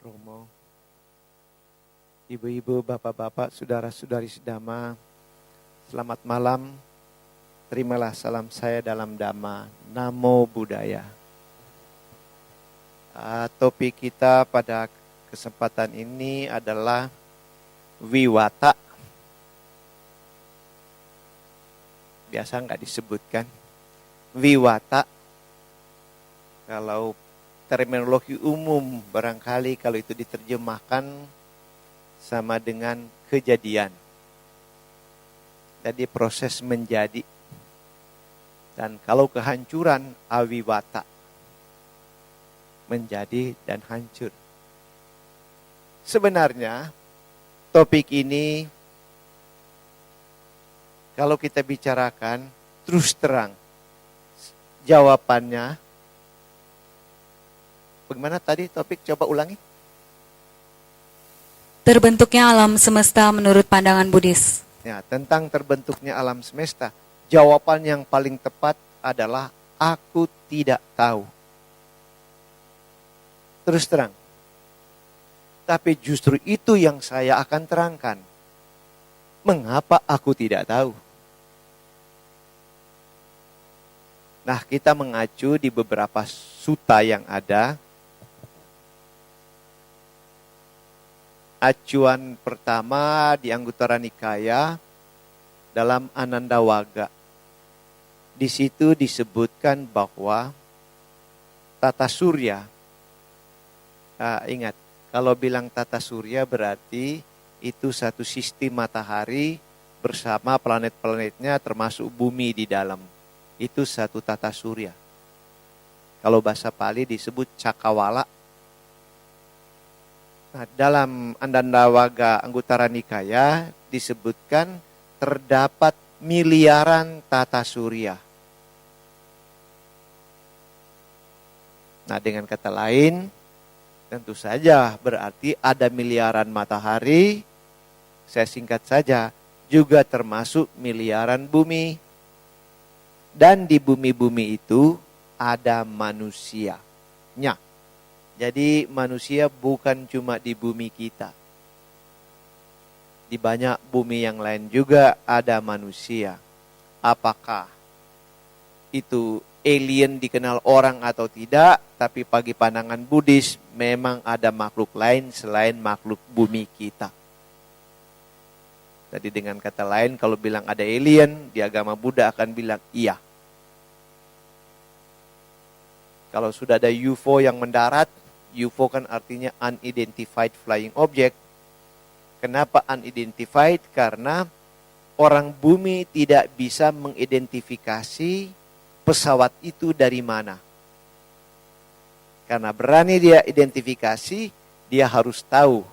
Romo, ibu-ibu, bapak-bapak, saudara-saudari sedama, selamat malam. Terimalah salam saya dalam Dhamma. Namo Buddhaya. Topik kita pada kesempatan ini adalah Viwata. Biasa nggak disebutkan Viwata. Kalau terminologi umum barangkali kalau itu diterjemahkan sama dengan kejadian. Jadi proses menjadi. Dan kalau kehancuran awiwata. Menjadi dan hancur. Sebenarnya topik ini kalau kita bicarakan terus terang jawabannya. Bagaimana tadi topik, coba ulangi. Terbentuknya alam semesta menurut pandangan Buddhis. Ya, tentang terbentuknya alam semesta. Jawaban yang paling tepat adalah aku tidak tahu. Terus terang. Tapi justru itu yang saya akan terangkan. Mengapa aku tidak tahu? Nah, kita mengacu di beberapa sutta yang ada. Acuan pertama di Anguttara Nikaya dalam Anandawaga. Di situ disebutkan bahwa tata surya. Ingat, kalau bilang tata surya berarti itu satu sistem matahari bersama planet-planetnya termasuk bumi di dalam. Itu satu tata surya. Kalau bahasa Pali disebut Cakawala. Nah, dalam Anandawaga Anguttara Nikaya disebutkan terdapat miliaran tata surya. Nah, dengan kata lain, tentu saja berarti ada miliaran matahari, saya singkat saja, juga termasuk miliaran bumi. Dan di bumi-bumi itu ada manusianya. Jadi manusia bukan cuma di bumi kita. Di banyak bumi yang lain juga ada manusia. Apakah itu alien dikenal orang atau tidak, tapi bagi pandangan Buddhis memang ada makhluk lain selain makhluk bumi kita. Jadi dengan kata lain kalau bilang ada alien, di agama Buddha akan bilang iya. Kalau sudah ada UFO yang mendarat, UFO kan artinya unidentified flying object. Kenapa unidentified? Karena orang bumi tidak bisa mengidentifikasi pesawat itu dari mana. Karena berani dia identifikasi, dia harus tahu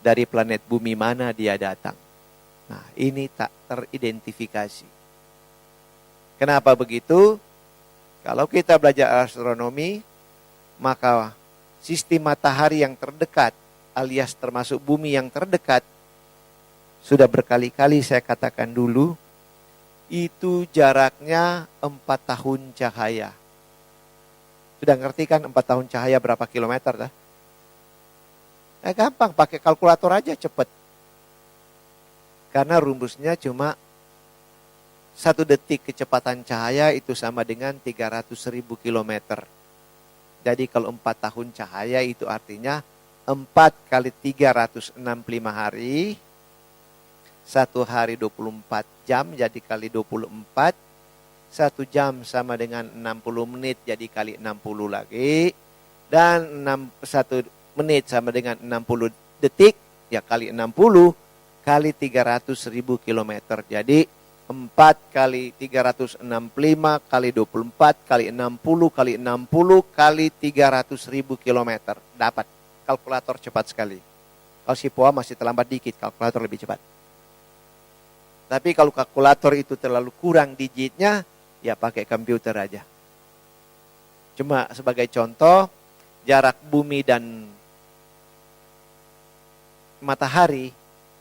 dari planet bumi mana dia datang. Nah, ini tak teridentifikasi. Kenapa begitu? Kalau kita belajar astronomi, maka sistem matahari yang terdekat alias termasuk bumi yang terdekat, sudah berkali-kali saya katakan dulu, itu jaraknya 4 tahun cahaya. Sudah ngerti kan 4 tahun cahaya berapa kilometer? Gampang, pakai kalkulator aja cepet. Karena rumusnya cuma 1 detik kecepatan cahaya itu sama dengan 300.000 kilometer. Jadi kalau 4 tahun cahaya itu artinya 4 kali 365 hari. 1 hari 24 jam jadi kali 24. 1 jam sama dengan 60 menit jadi kali 60 lagi. Dan 1 menit sama dengan 60 detik ya kali 60 kali 300.000 kilometer. Jadi 4 kali 365 kali 24 kali 60 kali 60 kali 300.000 kilometer. Dapat. Kalkulator cepat sekali. Kalau si Poa masih terlambat dikit, kalkulator lebih cepat. Tapi kalau kalkulator itu terlalu kurang digitnya, ya pakai komputer aja. Cuma sebagai contoh, jarak bumi dan matahari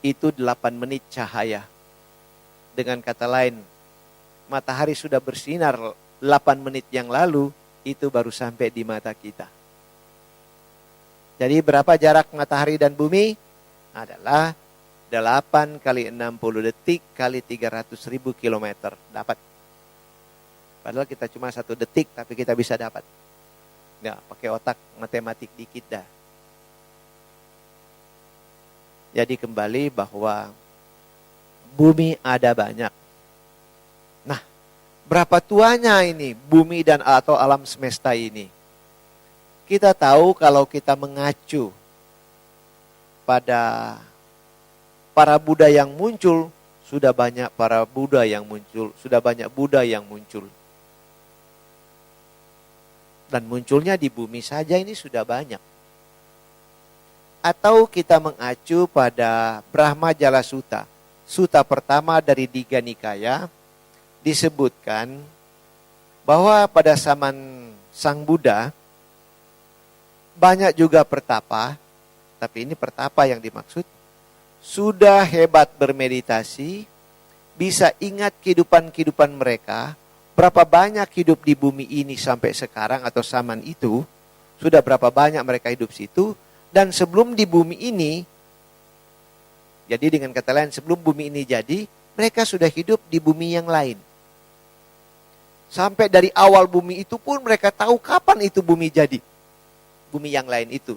itu 8 menit cahaya. Dengan kata lain, matahari sudah bersinar 8 menit yang lalu, itu baru sampai di mata kita. Jadi berapa jarak matahari dan bumi? Adalah 8 kali 60 detik kali 300.000 kilometer. Dapat. Padahal kita cuma 1 detik, tapi kita bisa dapat. Ya, pakai otak matematik dikit dah. Jadi kembali bahwa bumi ada banyak. Nah, berapa tuanya ini bumi dan atau alam semesta ini? Kita tahu kalau kita mengacu pada para Buddha yang muncul, sudah banyak para Buddha yang muncul, sudah banyak Buddha yang muncul. Dan munculnya di bumi saja ini sudah banyak. Atau kita mengacu pada Brahma Jala Sutta. Sutta pertama dari Digha Nikaya disebutkan bahwa pada zaman Sang Buddha banyak juga pertapa, tapi ini pertapa yang dimaksud, sudah hebat bermeditasi, bisa ingat kehidupan-kehidupan mereka, berapa banyak hidup di bumi ini sampai sekarang atau zaman itu, sudah berapa banyak mereka hidup situ, dan sebelum di bumi ini, jadi dengan kata lain, sebelum bumi ini jadi, mereka sudah hidup di bumi yang lain. Sampai dari awal bumi itu pun mereka tahu kapan itu bumi jadi. Bumi yang lain itu.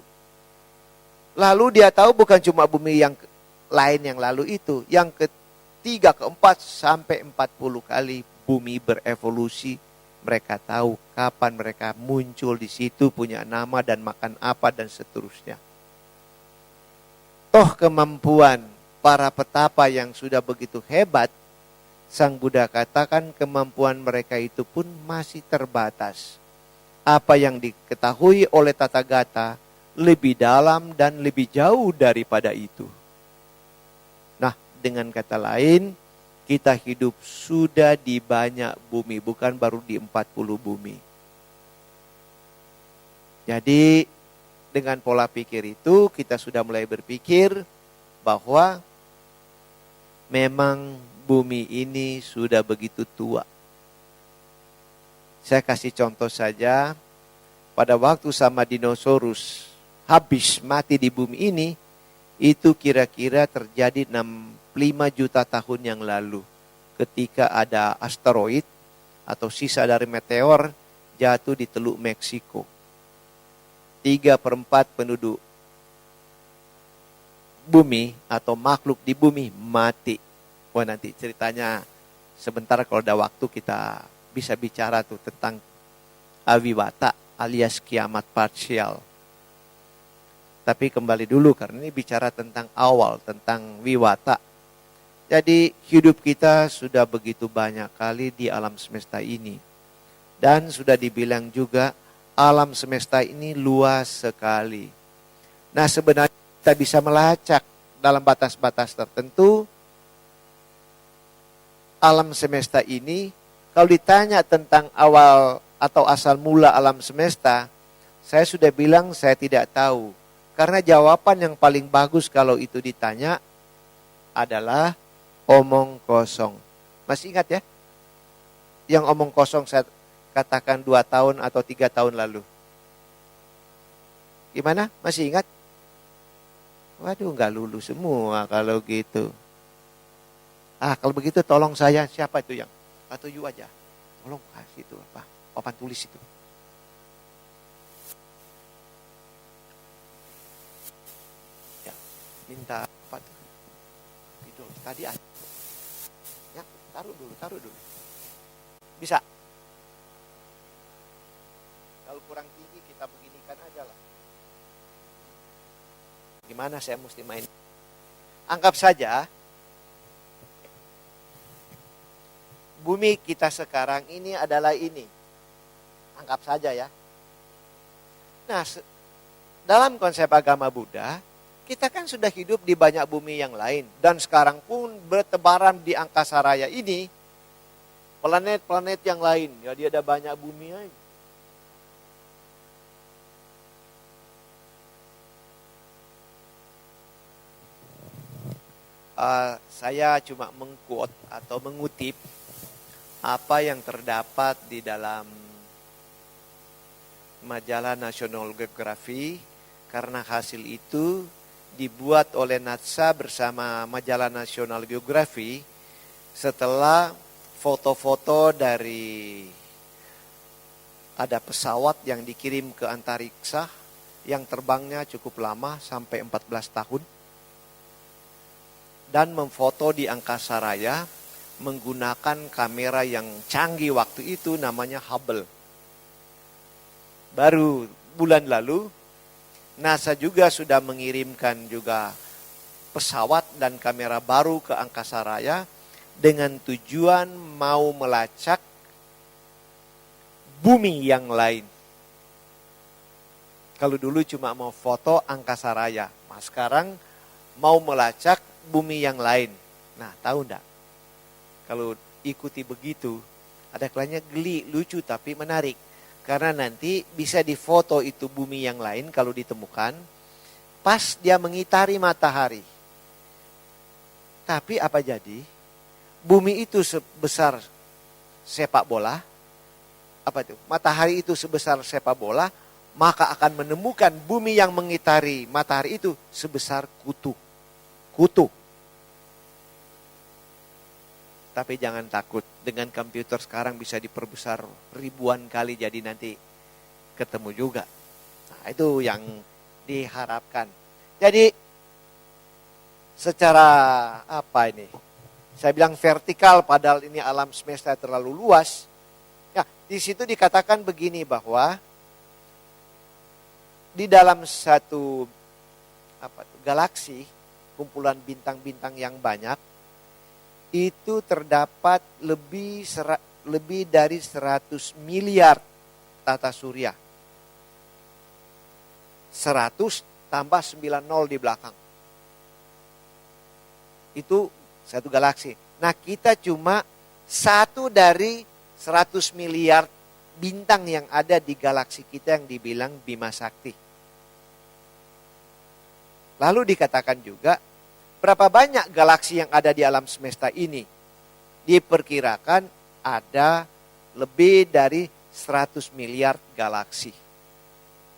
Lalu dia tahu bukan cuma bumi yang lain yang lalu itu. Yang ketiga, keempat, sampai 40 kali bumi berevolusi. Mereka tahu kapan mereka muncul di situ, punya nama dan makan apa dan seterusnya. Toh kemampuan para petapa yang sudah begitu hebat, Sang Buddha katakan kemampuan mereka itu pun masih terbatas. Apa yang diketahui oleh Tathagata lebih dalam dan lebih jauh daripada itu. Nah, dengan kata lain, kita hidup sudah di banyak bumi, bukan baru di 40 bumi. Jadi, dengan pola pikir itu, kita sudah mulai berpikir bahwa memang bumi ini sudah begitu tua. Saya kasih contoh saja, pada waktu sama dinosaurus habis mati di bumi ini, itu kira-kira terjadi 65 juta tahun yang lalu. Ketika ada asteroid atau sisa dari meteor jatuh di Teluk Meksiko. 3/4 penduduk bumi atau makhluk di bumi mati. Wah, nanti ceritanya sebentar kalau ada waktu kita bisa bicara tuh tentang awiwata alias kiamat parsial. Tapi kembali dulu karena ini bicara tentang awal, tentang wiwata. Jadi hidup kita sudah begitu banyak kali di alam semesta ini. Dan sudah dibilang juga alam semesta ini luas sekali. Nah, sebenarnya kita bisa melacak dalam batas-batas tertentu. Alam semesta ini, kalau ditanya tentang awal atau asal mula alam semesta, saya sudah bilang saya tidak tahu. Karena jawaban yang paling bagus kalau itu ditanya adalah omong kosong. Masih ingat ya? Yang omong kosong saya katakan 2 tahun atau 3 tahun lalu. Gimana? Masih ingat? Waduh, nggak lulus semua kalau gitu. Kalau begitu tolong saya, siapa itu yang? Atau you aja. Tolong kasih itu apa? Papan tulis itu. Ya, minta apa tuh? Itu tadi ada. Ya, taruh dulu. Bisa. Kalau kurang tinggi kita beginikan aja lah. Gimana saya mesti main? Anggap saja bumi kita sekarang ini adalah ini. Anggap saja ya. Nah, dalam konsep agama Buddha, kita kan sudah hidup di banyak bumi yang lain. Dan sekarang pun bertebaran di angkasa raya ini, planet-planet yang lain. Jadi ada banyak bumi aja. Saya cuma mengquote atau mengutip apa yang terdapat di dalam majalah National Geography Karena hasil itu dibuat oleh NASA bersama Majalah National Geographic setelah foto-foto dari ada pesawat yang dikirim ke antariksa yang terbangnya cukup lama sampai 14 tahun dan memfoto di angkasa raya menggunakan kamera yang canggih waktu itu namanya Hubble. Baru bulan lalu NASA juga sudah mengirimkan juga pesawat dan kamera baru ke angkasa raya dengan tujuan mau melacak bumi yang lain. Kalau dulu cuma mau foto angkasa raya, nah sekarang mau melacak bumi yang lain. Nah, tahu enggak? Kalau ikuti begitu, ada kalanya geli, lucu tapi menarik. Karena nanti bisa difoto itu bumi yang lain kalau ditemukan, pas dia mengitari matahari. Tapi apa jadi? Bumi itu sebesar sepak bola, apa itu? Matahari itu sebesar sepak bola, maka akan menemukan bumi yang mengitari matahari itu sebesar kutu. Kutu. Tapi jangan takut, dengan komputer sekarang bisa diperbesar ribuan kali jadi nanti ketemu juga. Nah, itu yang diharapkan. Jadi secara apa ini? Saya bilang vertikal padahal ini alam semesta terlalu luas. Ya, di situ dikatakan begini bahwa di dalam satu galaksi, kumpulan bintang-bintang yang banyak, itu terdapat lebih dari 100 miliar tata surya. 100 tambah 90 di belakang. Itu satu galaksi. Nah, kita cuma satu dari 100 miliar bintang yang ada di galaksi kita yang dibilang Bima Sakti. Lalu dikatakan juga, berapa banyak galaksi yang ada di alam semesta ini? Diperkirakan ada lebih dari 100 miliar galaksi.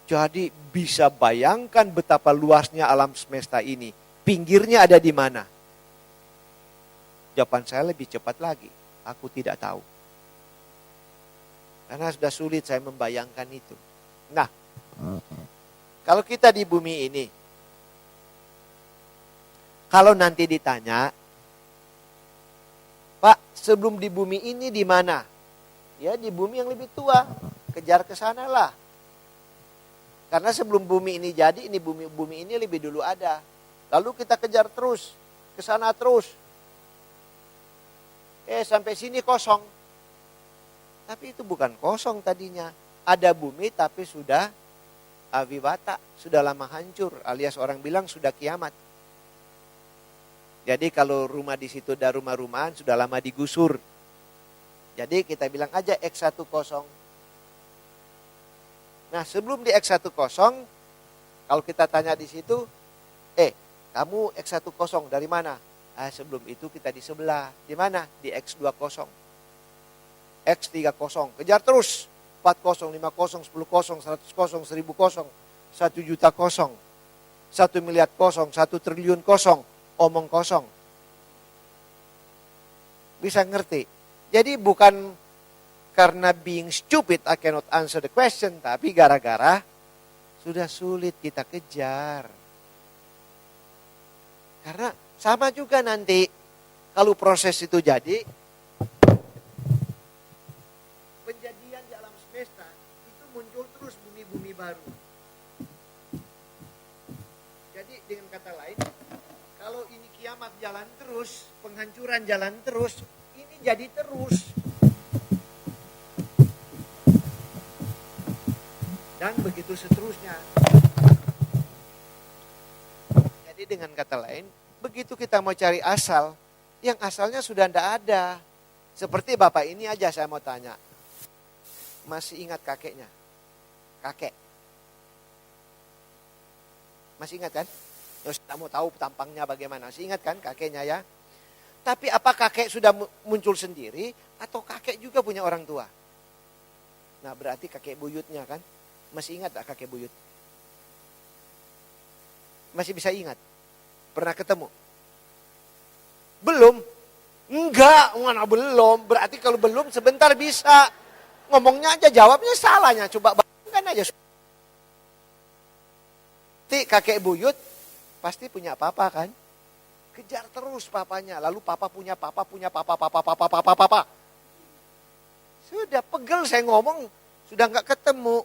Jadi bisa bayangkan betapa luasnya alam semesta ini. Pinggirnya ada di mana? Jawaban saya lebih cepat lagi. Aku tidak tahu. Karena sudah sulit saya membayangkan itu. Nah, kalau kita di bumi ini, kalau nanti ditanya, Pak, sebelum di bumi ini di mana? Ya di bumi yang lebih tua, kejar ke sana lah. Karena sebelum bumi ini jadi, ini bumi ini lebih dulu ada. Lalu kita kejar terus, ke sana terus. Sampai sini kosong. Tapi itu bukan kosong tadinya. Ada bumi tapi sudah awibata, sudah lama hancur, alias orang bilang sudah kiamat. Jadi kalau rumah di situ ada rumah-rumahan sudah lama digusur. Jadi kita bilang aja X10. Nah, sebelum di X10, kalau kita tanya di situ, kamu X10 dari mana? Sebelum itu kita di sebelah. Di mana? Di X20. X30. Kejar terus. 40, 50, 10, 100, 1000, 1 juta kosong. 1 miliar kosong, 1 triliun kosong. Omong kosong. Bisa ngerti? Jadi bukan karena being stupid I cannot answer the question, tapi gara-gara sudah sulit kita kejar. Karena sama juga nanti kalau proses itu jadi, penjadian di alam semesta itu muncul terus bumi-bumi baru. Jadi dengan kata lain, kalau ini kiamat jalan terus, penghancuran jalan terus, ini jadi terus. Dan begitu seterusnya. Jadi dengan kata lain, begitu kita mau cari asal, yang asalnya sudah tidak ada. Seperti bapak ini aja saya mau tanya. Masih ingat kakeknya? Kakek. Masih ingat kan? Terus kita mau tahu tampangnya bagaimana. Masih ingat kan kakeknya ya? Tapi apa kakek sudah muncul sendiri atau kakek juga punya orang tua? Nah berarti kakek buyutnya kan? Masih ingat tak kakek buyut? Masih bisa ingat? Pernah ketemu? Belum? Enggak, mana belum. Berarti kalau belum sebentar bisa. Ngomongnya aja, jawabnya salahnya. Coba bayangkan aja. Kakek buyut pasti punya papa kan? Kejar terus papanya. Lalu papa punya papa. Sudah pegel saya ngomong, sudah nggak ketemu.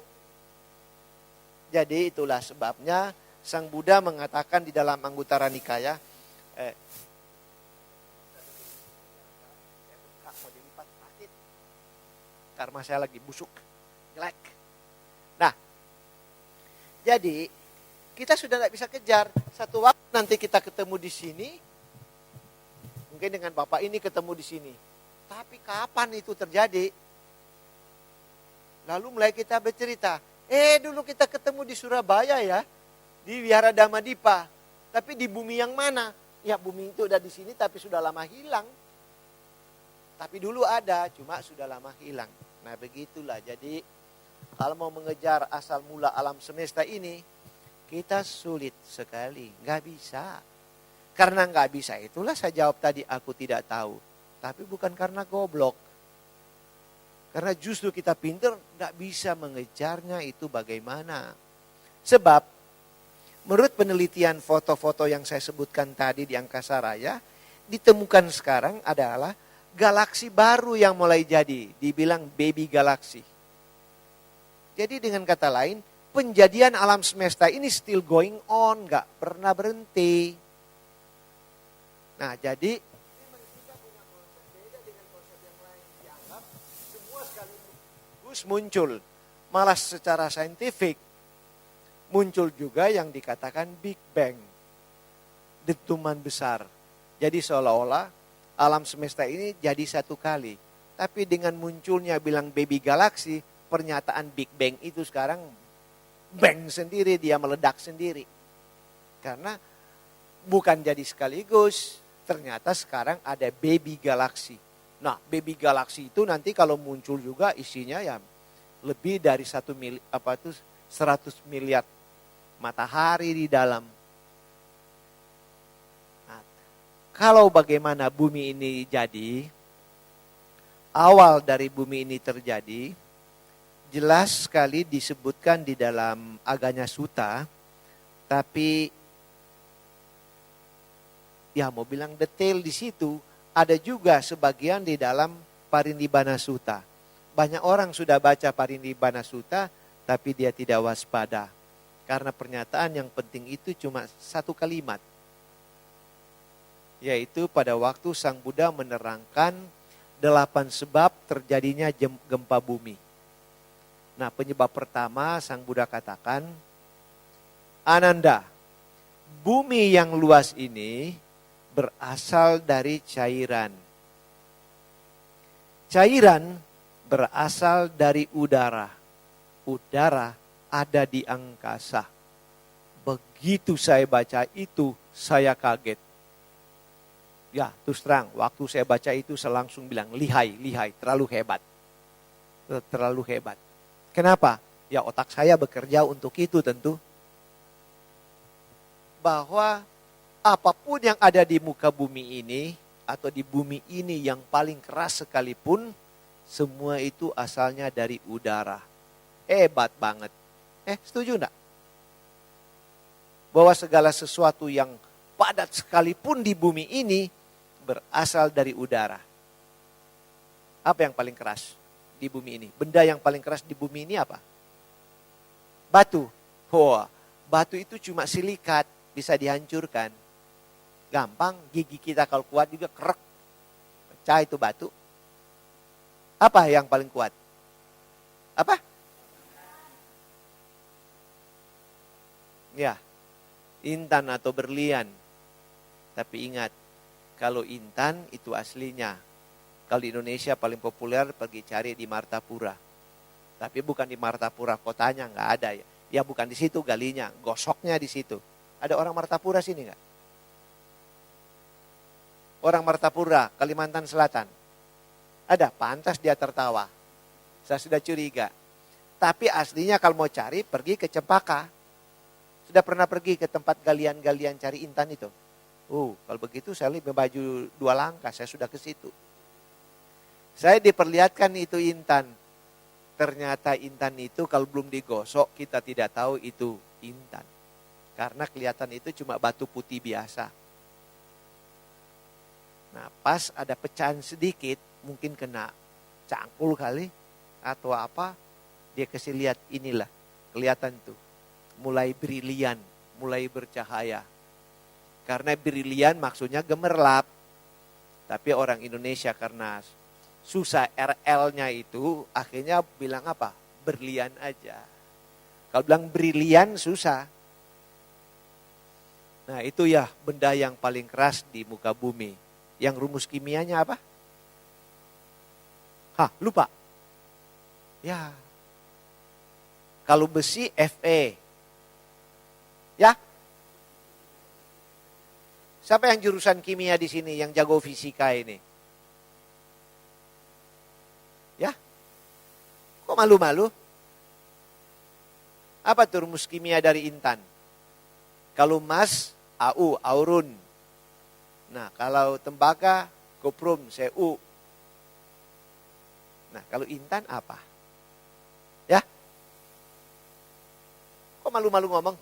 Jadi itulah sebabnya Sang Buddha mengatakan di dalam Anguttara Nikaya, karma saya lagi busuk, jelek. Nah, jadi kita sudah nggak bisa kejar. Satu waktu nanti kita ketemu di sini, mungkin dengan bapak ini ketemu di sini. Tapi kapan itu terjadi? Lalu mulai kita bercerita, dulu kita ketemu di Surabaya ya, di Wihara Dhammadippa. Tapi di bumi yang mana? Ya bumi itu udah di sini tapi sudah lama hilang. Tapi dulu ada, cuma sudah lama hilang. Nah begitulah, jadi kalau mau mengejar asal mula alam semesta ini, kita sulit sekali, nggak bisa. Karena nggak bisa itulah saya jawab tadi aku tidak tahu. Tapi bukan karena goblok. Karena justru kita pintar nggak bisa mengejarnya itu bagaimana. Sebab menurut penelitian foto-foto yang saya sebutkan tadi di Angkasa Raya, ditemukan sekarang adalah galaksi baru yang mulai jadi, dibilang baby galaksi. Jadi dengan kata lain, penjadian alam semesta ini still going on, gak pernah berhenti. Nah jadi, memang kita punya konsep beda dengan konsep yang lain. Dianggap semua sekaligus muncul. Malah secara saintifik, muncul juga yang dikatakan Big Bang. Dentuman besar. Jadi seolah-olah alam semesta ini jadi satu kali. Tapi dengan munculnya bilang baby galaksi, pernyataan Big Bang itu sekarang bang sendiri, dia meledak sendiri. Karena bukan jadi sekaligus, ternyata sekarang ada baby galaksi. Nah baby galaksi itu nanti kalau muncul juga isinya ya lebih dari 100 miliar matahari di dalam. Kalau bagaimana bumi ini jadi, awal dari bumi ini terjadi, jelas sekali disebutkan di dalam Aganya Sutta, tapi ya mau bilang detail di situ, ada juga sebagian di dalam Parinibbana Sutta. Banyak orang sudah baca Parinibbana Sutta, tapi dia tidak waspada. Karena pernyataan yang penting itu cuma satu kalimat. Yaitu pada waktu Sang Buddha menerangkan 8 sebab terjadinya gempa bumi. Nah penyebab pertama Sang Buddha katakan, Ananda, bumi yang luas ini berasal dari cairan. Cairan berasal dari udara. Udara ada di angkasa. Begitu saya baca itu, saya kaget. Ya, terus terang, waktu saya baca itu saya langsung bilang, lihai, terlalu hebat. Terlalu hebat. Kenapa? Ya otak saya bekerja untuk itu tentu. Bahwa apapun yang ada di muka bumi ini, atau di bumi ini yang paling keras sekalipun, semua itu asalnya dari udara. Hebat banget. Setuju enggak? Bahwa segala sesuatu yang padat sekalipun di bumi ini, berasal dari udara. Apa yang paling keras di bumi ini? Benda yang paling keras di bumi ini apa? Batu. Batu itu cuma silikat, bisa dihancurkan. Gampang, gigi kita kalau kuat juga krek. Pecah itu batu. Apa yang paling kuat? Apa? Ya, intan atau berlian. Tapi ingat, kalau intan itu aslinya. Kalau di Indonesia paling populer pergi cari di Martapura. Tapi bukan di Martapura kotanya, nggak ada ya. Ya bukan di situ galinya, gosoknya di situ. Ada orang Martapura sini nggak? Orang Martapura, Kalimantan Selatan. Ada, pantas dia tertawa. Saya sudah curiga. Tapi aslinya kalau mau cari pergi ke Cempaka. Sudah pernah pergi ke tempat galian-galian cari intan itu? Kalau begitu saya lebih maju 2 langkah, saya sudah ke situ. Saya diperlihatkan itu intan. Ternyata intan itu kalau belum digosok kita tidak tahu itu intan. Karena kelihatan itu cuma batu putih biasa. Nah, pas ada pecahan sedikit, mungkin kena cangkul kali atau apa, dia kasih lihat inilah, kelihatan tuh. Mulai brilian, mulai bercahaya. Karena brilian maksudnya gemerlap. Tapi orang Indonesia karena susah RL-nya itu, akhirnya bilang apa? Berlian aja. Kalau bilang brilian susah. Nah itu ya benda yang paling keras di muka bumi. Yang rumus kimianya apa? Lupa. Ya. Kalau besi Fe. Ya. Siapa yang jurusan kimia di sini yang jago fisika ini? Ya. Kok malu-malu? Apa tuh rumus kimia dari intan? Kalau emas, Au, aurun. Nah, kalau tembaga, koprum, Cu. Nah, kalau intan apa? Ya? Kok malu-malu ngomong?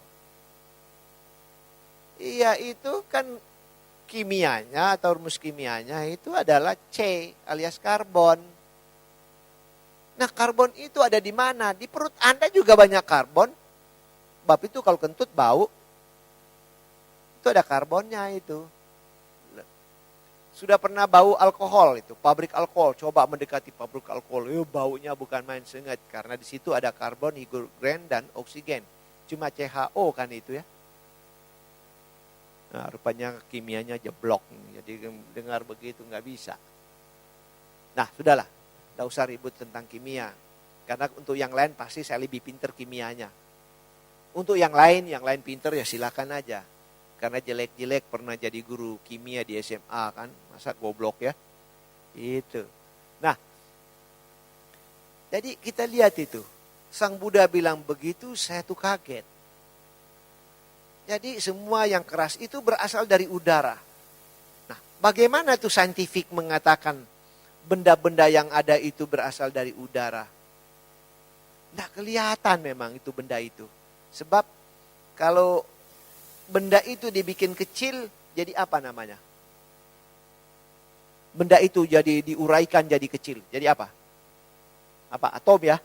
Iya, itu kan kimianya atau rumus kimianya itu adalah C alias karbon. Nah, karbon itu ada di mana? Di perut Anda juga banyak karbon. Bab itu kalau kentut bau. Itu ada karbonnya itu. Sudah pernah bau alkohol itu, pabrik alkohol, coba mendekati pabrik alkohol, baunya bukan main sengat karena di situ ada karbon, hidrogen dan oksigen. Cuma CHO kan itu ya. Nah, rupanya kimianya jeblok, jadi dengar begitu nggak bisa. Nah, sudahlah, nggak usah ribut tentang kimia, karena untuk yang lain pasti saya lebih pinter kimianya. Untuk yang lain pinter ya silakan aja. Karena jelek-jelek pernah jadi guru kimia di SMA kan. Masa goblok ya. Itu. Nah. Jadi kita lihat itu. Sang Buddha bilang begitu saya tuh kaget. Jadi semua yang keras itu berasal dari udara. Nah bagaimana tuh saintifik mengatakan benda-benda yang ada itu berasal dari udara. Nggak kelihatan memang itu benda itu. Sebab kalau benda itu dibikin kecil, jadi apa namanya? Benda itu jadi diuraikan jadi kecil, jadi apa? Apa? Atom ya?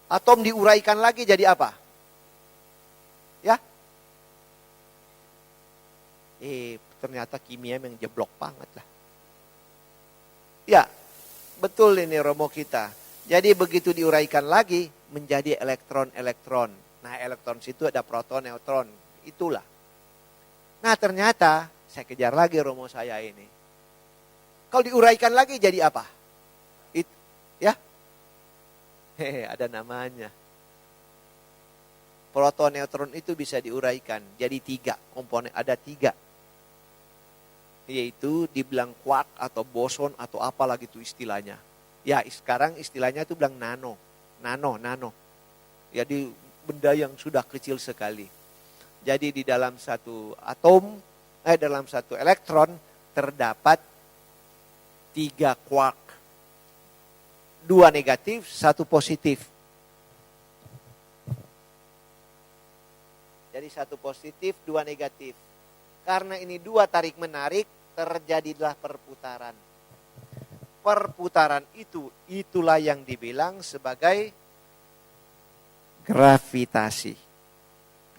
Atom diuraikan lagi jadi apa? Ya? Ternyata kimia memang jeblok banget lah. Ya, betul ini Romo kita. Jadi begitu diuraikan lagi, menjadi elektron-elektron. Nah, elektron situ ada proton, neutron. Itulah. Nah ternyata, saya kejar lagi Romo saya ini. Kalau diuraikan lagi jadi apa? Ya? Ada namanya. Proton, neutron itu bisa diuraikan. Jadi 3 komponen, ada 3. Yaitu dibilang quark atau boson atau apa lagi itu istilahnya. Ya sekarang istilahnya itu bilang nano. Nano. Jadi benda yang sudah kecil sekali. Jadi di dalam satu atom, dalam satu elektron terdapat 3 quark. 2 negatif, 1 positif. Jadi 1 positif, 2 negatif. Karena ini 2 tarik menarik, terjadilah perputaran. Perputaran itulah yang dibilang sebagai gravitasi.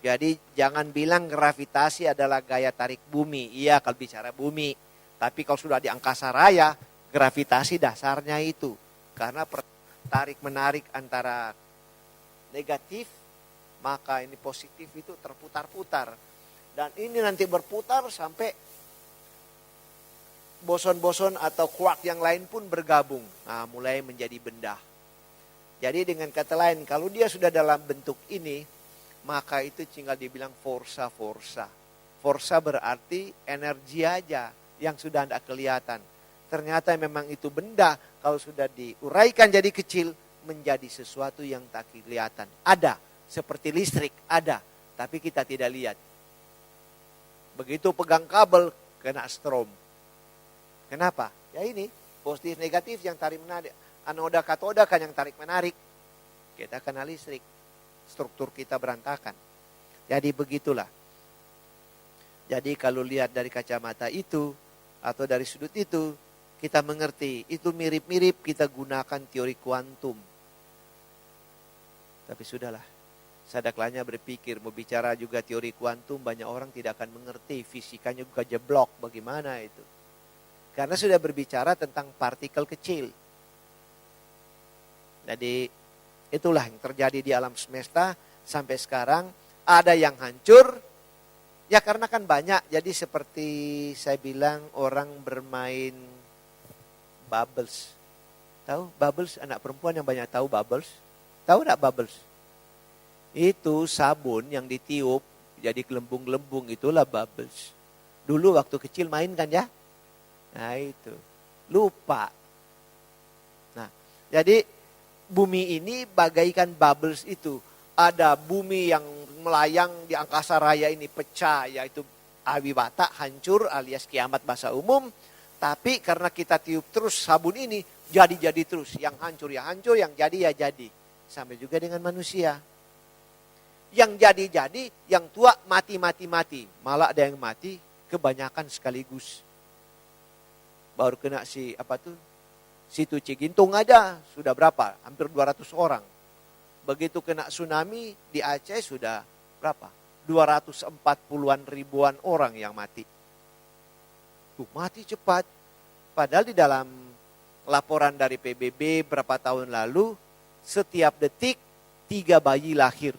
Jadi jangan bilang gravitasi adalah gaya tarik bumi. Iya kalau bicara bumi. Tapi kalau sudah di angkasa raya, gravitasi dasarnya itu. Karena tarik menarik antara negatif, maka ini positif itu terputar-putar. Dan ini nanti berputar sampai boson-boson atau quark yang lain pun bergabung. Nah mulai menjadi benda. Jadi dengan kata lain, kalau dia sudah dalam bentuk ini, maka itu tinggal dibilang forsa. Forsa berarti energi aja yang sudah tidak kelihatan. Ternyata memang itu benda kalau sudah diuraikan jadi kecil menjadi sesuatu yang tak kelihatan. Ada, seperti listrik ada. tapi kita tidak lihat. Begitu pegang kabel, kena strom. Kenapa? Ya ini, positif negatif yang tarik menarik. Anoda katoda kan yang tarik menarik. Kita kena listrik. Struktur kita berantakan. Jadi begitulah. Jadi kalau lihat dari kacamata itu, atau dari sudut itu, kita mengerti. Itu mirip-mirip kita gunakan teori kuantum. Tapi sudahlah. Sadaklahnya berpikir, mau bicara juga teori kuantum, banyak orang tidak akan mengerti. Fisikanya juga jeblok, bagaimana itu. Karena sudah berbicara tentang partikel kecil. Jadi itulah yang terjadi di alam semesta sampai sekarang. Ada yang hancur, ya karena kan banyak. Jadi seperti saya bilang orang bermain bubbles. Tahu bubbles, anak perempuan yang banyak tahu bubbles? Tahu enggak bubbles? Itu sabun yang ditiup jadi gelembung-gelembung, itulah bubbles. Dulu waktu kecil main kan ya? Nah itu, lupa. Nah, jadi bumi ini bagaikan bubbles itu. Ada bumi yang melayang di angkasa raya ini pecah, yaitu awibata, hancur alias kiamat bahasa umum. Tapi karena kita tiup terus sabun ini, jadi terus. Yang hancur ya hancur, yang jadi ya jadi. Sama juga dengan manusia. Yang jadi, yang tua mati. Malah ada yang mati kebanyakan sekaligus. Baru kena situ Cigintung aja sudah berapa? Hampir 200 orang. Begitu kena tsunami di Aceh sudah berapa? 240-an ribuan orang yang mati. Tuh, mati cepat. Padahal di dalam laporan dari PBB berapa tahun lalu, setiap detik 3 bayi lahir.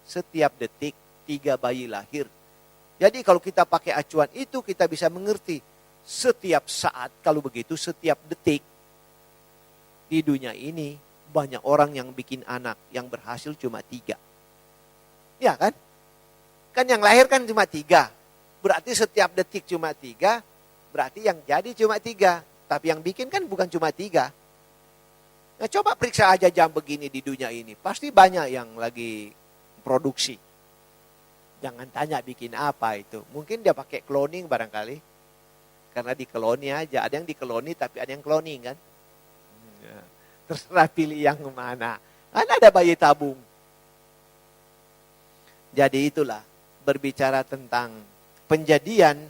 Setiap detik 3 bayi lahir. Jadi kalau kita pakai acuan itu kita bisa mengerti setiap saat, kalau begitu setiap detik di dunia ini banyak orang yang bikin anak, yang berhasil cuma 3. Ya kan? Kan yang lahir kan cuma 3. Berarti setiap detik cuma 3, berarti yang jadi cuma 3. Tapi yang bikin kan bukan cuma 3. Nah coba periksa aja jam begini di dunia ini. Pasti banyak yang lagi produksi. Jangan tanya bikin apa itu. Mungkin dia pakai cloning barangkali. Karena dikeloni aja. Ada yang dikeloni tapi ada yang cloning kan. Terserah pilih yang mana. Kan ada bayi tabung. Jadi itulah. Berbicara tentang penjadian.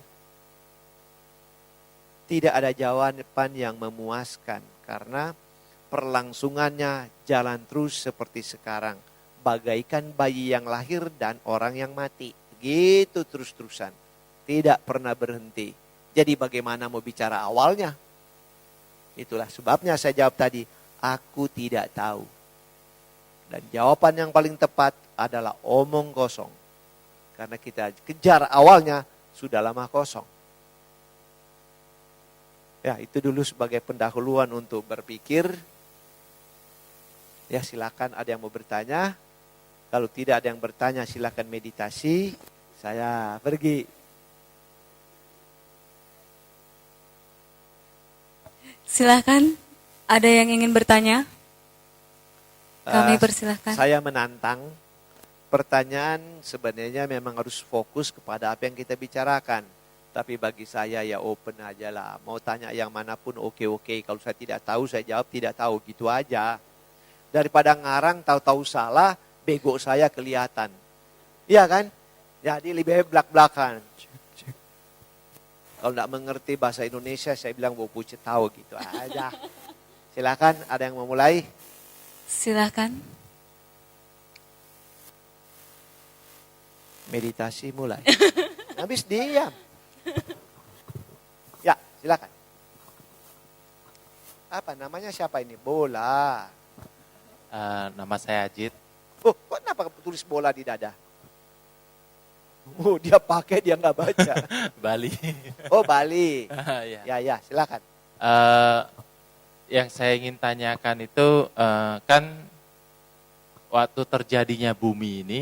Tidak ada jawaban yang memuaskan. Karena perlangsungannya jalan terus seperti sekarang. Bagaikan bayi yang lahir dan orang yang mati. Gitu terus-terusan. Tidak pernah berhenti. Jadi bagaimana mau bicara awalnya? Itulah sebabnya saya jawab tadi. Aku tidak tahu. Dan jawaban yang paling tepat adalah omong kosong. Karena kita kejar awalnya sudah lama kosong. Ya itu dulu sebagai pendahuluan untuk berpikir. Ya silakan ada yang mau bertanya. Kalau tidak ada yang bertanya silakan meditasi. Saya pergi. Silakan, ada yang ingin bertanya? Kami persilahkan. Saya menantang. Pertanyaan sebenarnya memang harus fokus kepada apa yang kita bicarakan. Tapi bagi saya ya open aja lah. Mau tanya yang manapun oke. Kalau saya tidak tahu saya jawab tidak tahu. Gitu aja. Daripada ngarang tahu-tahu salah, bego saya kelihatan. Iya kan? Jadi lebih baik belak-belakan. Kalau tidak mengerti bahasa Indonesia, saya bilang mau pucet tahu gitu aja. Silakan, ada yang mau mulai? Silakan. Meditasi mulai. Habis diam. Ya, silakan. Apa namanya siapa ini? Bola. Nama saya Ajit. Oh, kok kenapa tulis bola di dada? Oh, dia pakai, dia nggak baca. Bali. Oh, Bali. Ya. Ya, silakan. Yang saya ingin tanyakan itu kan waktu terjadinya bumi ini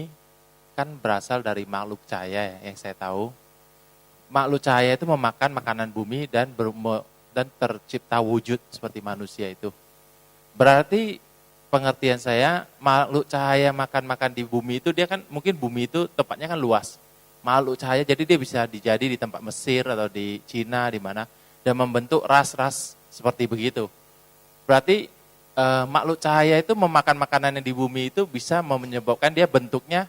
kan berasal dari makhluk cahaya yang saya tahu. Makhluk cahaya itu memakan makanan bumi dan tercipta wujud seperti manusia itu. Berarti pengertian saya, makhluk cahaya makan-makan di bumi itu dia kan mungkin bumi itu tempatnya kan luas. Makhluk cahaya jadi dia bisa dijadi di tempat Mesir atau di Cina di mana dan membentuk ras-ras seperti begitu. Berarti makhluk cahaya itu memakan makanan yang di bumi itu bisa menyebabkan dia bentuknya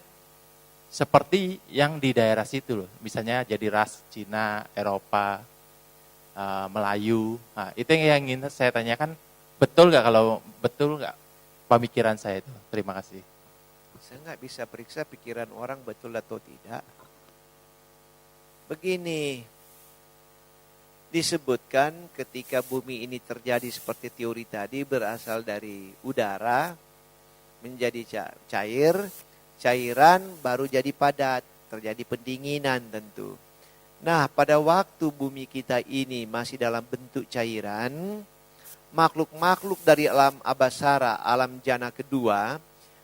seperti yang di daerah situ loh. Misalnya jadi ras Cina, Eropa, Melayu. Nah, itu yang ingin saya tanyakan, betul nggak, kalau betul nggak pemikiran saya itu? Terima kasih. Saya nggak bisa periksa pikiran orang betul atau tidak. Begini, disebutkan ketika bumi ini terjadi seperti teori tadi, berasal dari udara menjadi cair, cairan baru jadi padat, terjadi pendinginan tentu. Nah, pada waktu bumi kita ini masih dalam bentuk cairan, makhluk-makhluk dari alam abasara, alam jana kedua,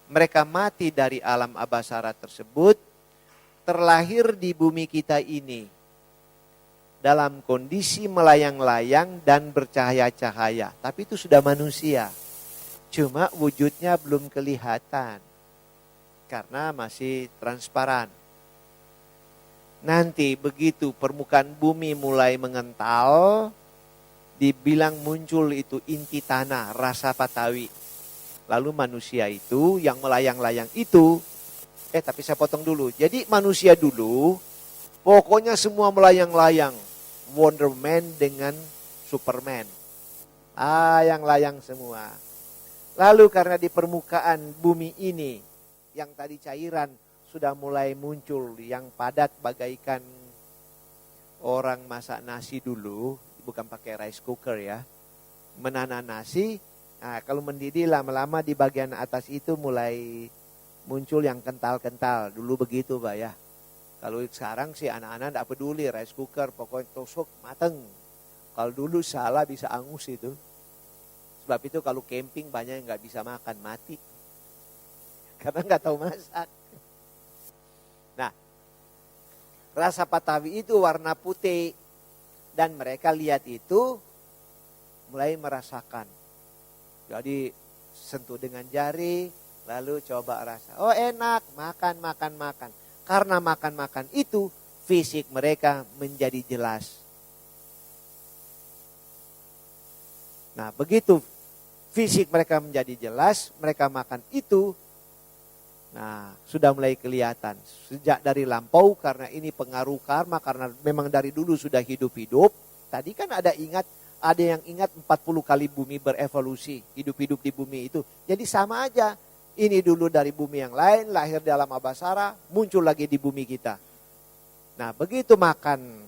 mereka mati dari alam abasara tersebut, terlahir di bumi kita ini dalam kondisi melayang-layang dan bercahaya-cahaya. Tapi itu sudah manusia. Cuma wujudnya belum kelihatan karena masih transparan. Nanti begitu permukaan bumi mulai mengental, dibilang muncul itu inti tanah, rasa patawi. Lalu manusia itu yang melayang-layang itu, tapi saya potong dulu. Jadi manusia dulu, pokoknya semua melayang-layang. Wonder Man dengan Superman. Layang-layang semua. Lalu karena di permukaan bumi ini, yang tadi cairan, sudah mulai muncul yang padat bagaikan orang masak nasi dulu, bukan pakai rice cooker ya. Menanam nasi, nah kalau mendidih lama-lama di bagian atas itu mulai muncul yang kental-kental. Dulu begitu Pak ya. Kalau sekarang sih anak-anak tidak peduli, rice cooker pokoknya tusuk mateng. Kalau dulu salah bisa angus itu. Sebab itu kalau camping banyak yang nggak bisa makan, mati. Karena nggak tahu masak. Nah, rasa patawi itu warna putih. Dan mereka lihat itu mulai merasakan. Jadi sentuh dengan jari, lalu coba rasa. Oh enak, makan. Karena makan itu, fisik mereka menjadi jelas. Nah begitu fisik mereka menjadi jelas, mereka makan itu, nah sudah mulai kelihatan. Sejak dari lampau, karena ini pengaruh karma, karena memang dari dulu sudah hidup-hidup. Tadi kan ada yang ingat 40 kali bumi berevolusi, hidup-hidup di bumi itu. Jadi sama aja. Ini dulu dari bumi yang lain, lahir di alam abasara, muncul lagi di bumi kita. Nah begitu makan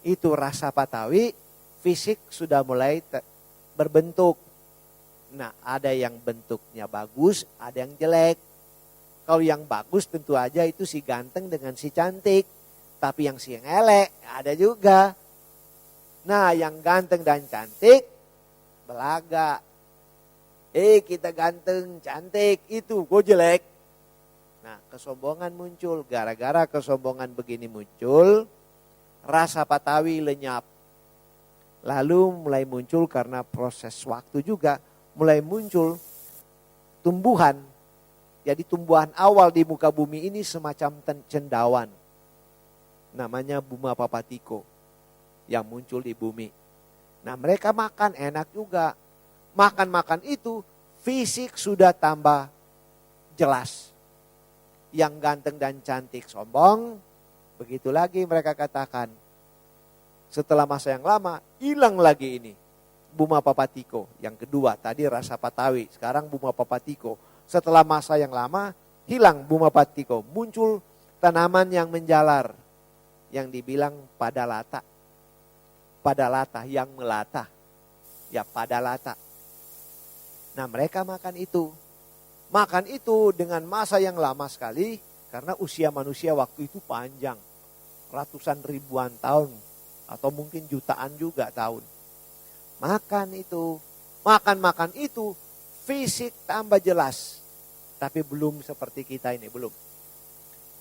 itu rasa patawi, fisik sudah mulai berbentuk. Nah ada yang bentuknya bagus, ada yang jelek. Kalau yang bagus tentu aja itu si ganteng dengan si cantik. Tapi yang si elek ada juga. Nah yang ganteng dan cantik belaga. Kita ganteng, cantik, itu gue jelek. Nah kesombongan muncul. Gara-gara kesombongan begini muncul, rasa patawi lenyap. Lalu mulai muncul karena proses waktu juga, mulai muncul tumbuhan. Jadi tumbuhan awal di muka bumi ini semacam cendawan. Namanya bunga papatiko yang muncul di bumi. Nah mereka makan enak juga. Makan itu fisik sudah tambah jelas. Yang ganteng dan cantik sombong. Begitu lagi mereka katakan. Setelah masa yang lama hilang lagi ini. Bunga papatiko. Yang kedua tadi rasa patawi. Sekarang bunga papatiko. Setelah masa yang lama hilang bunga papatiko. Muncul tanaman yang menjalar. Yang dibilang padalata. Padalata yang melata. Ya padalata. Nah mereka makan itu. Makan itu dengan masa yang lama sekali. Karena usia manusia waktu itu panjang. Ratusan ribuan tahun. Atau mungkin jutaan juga tahun. Makan itu. Makan itu. Fisik tambah jelas. Tapi belum seperti kita ini. Belum.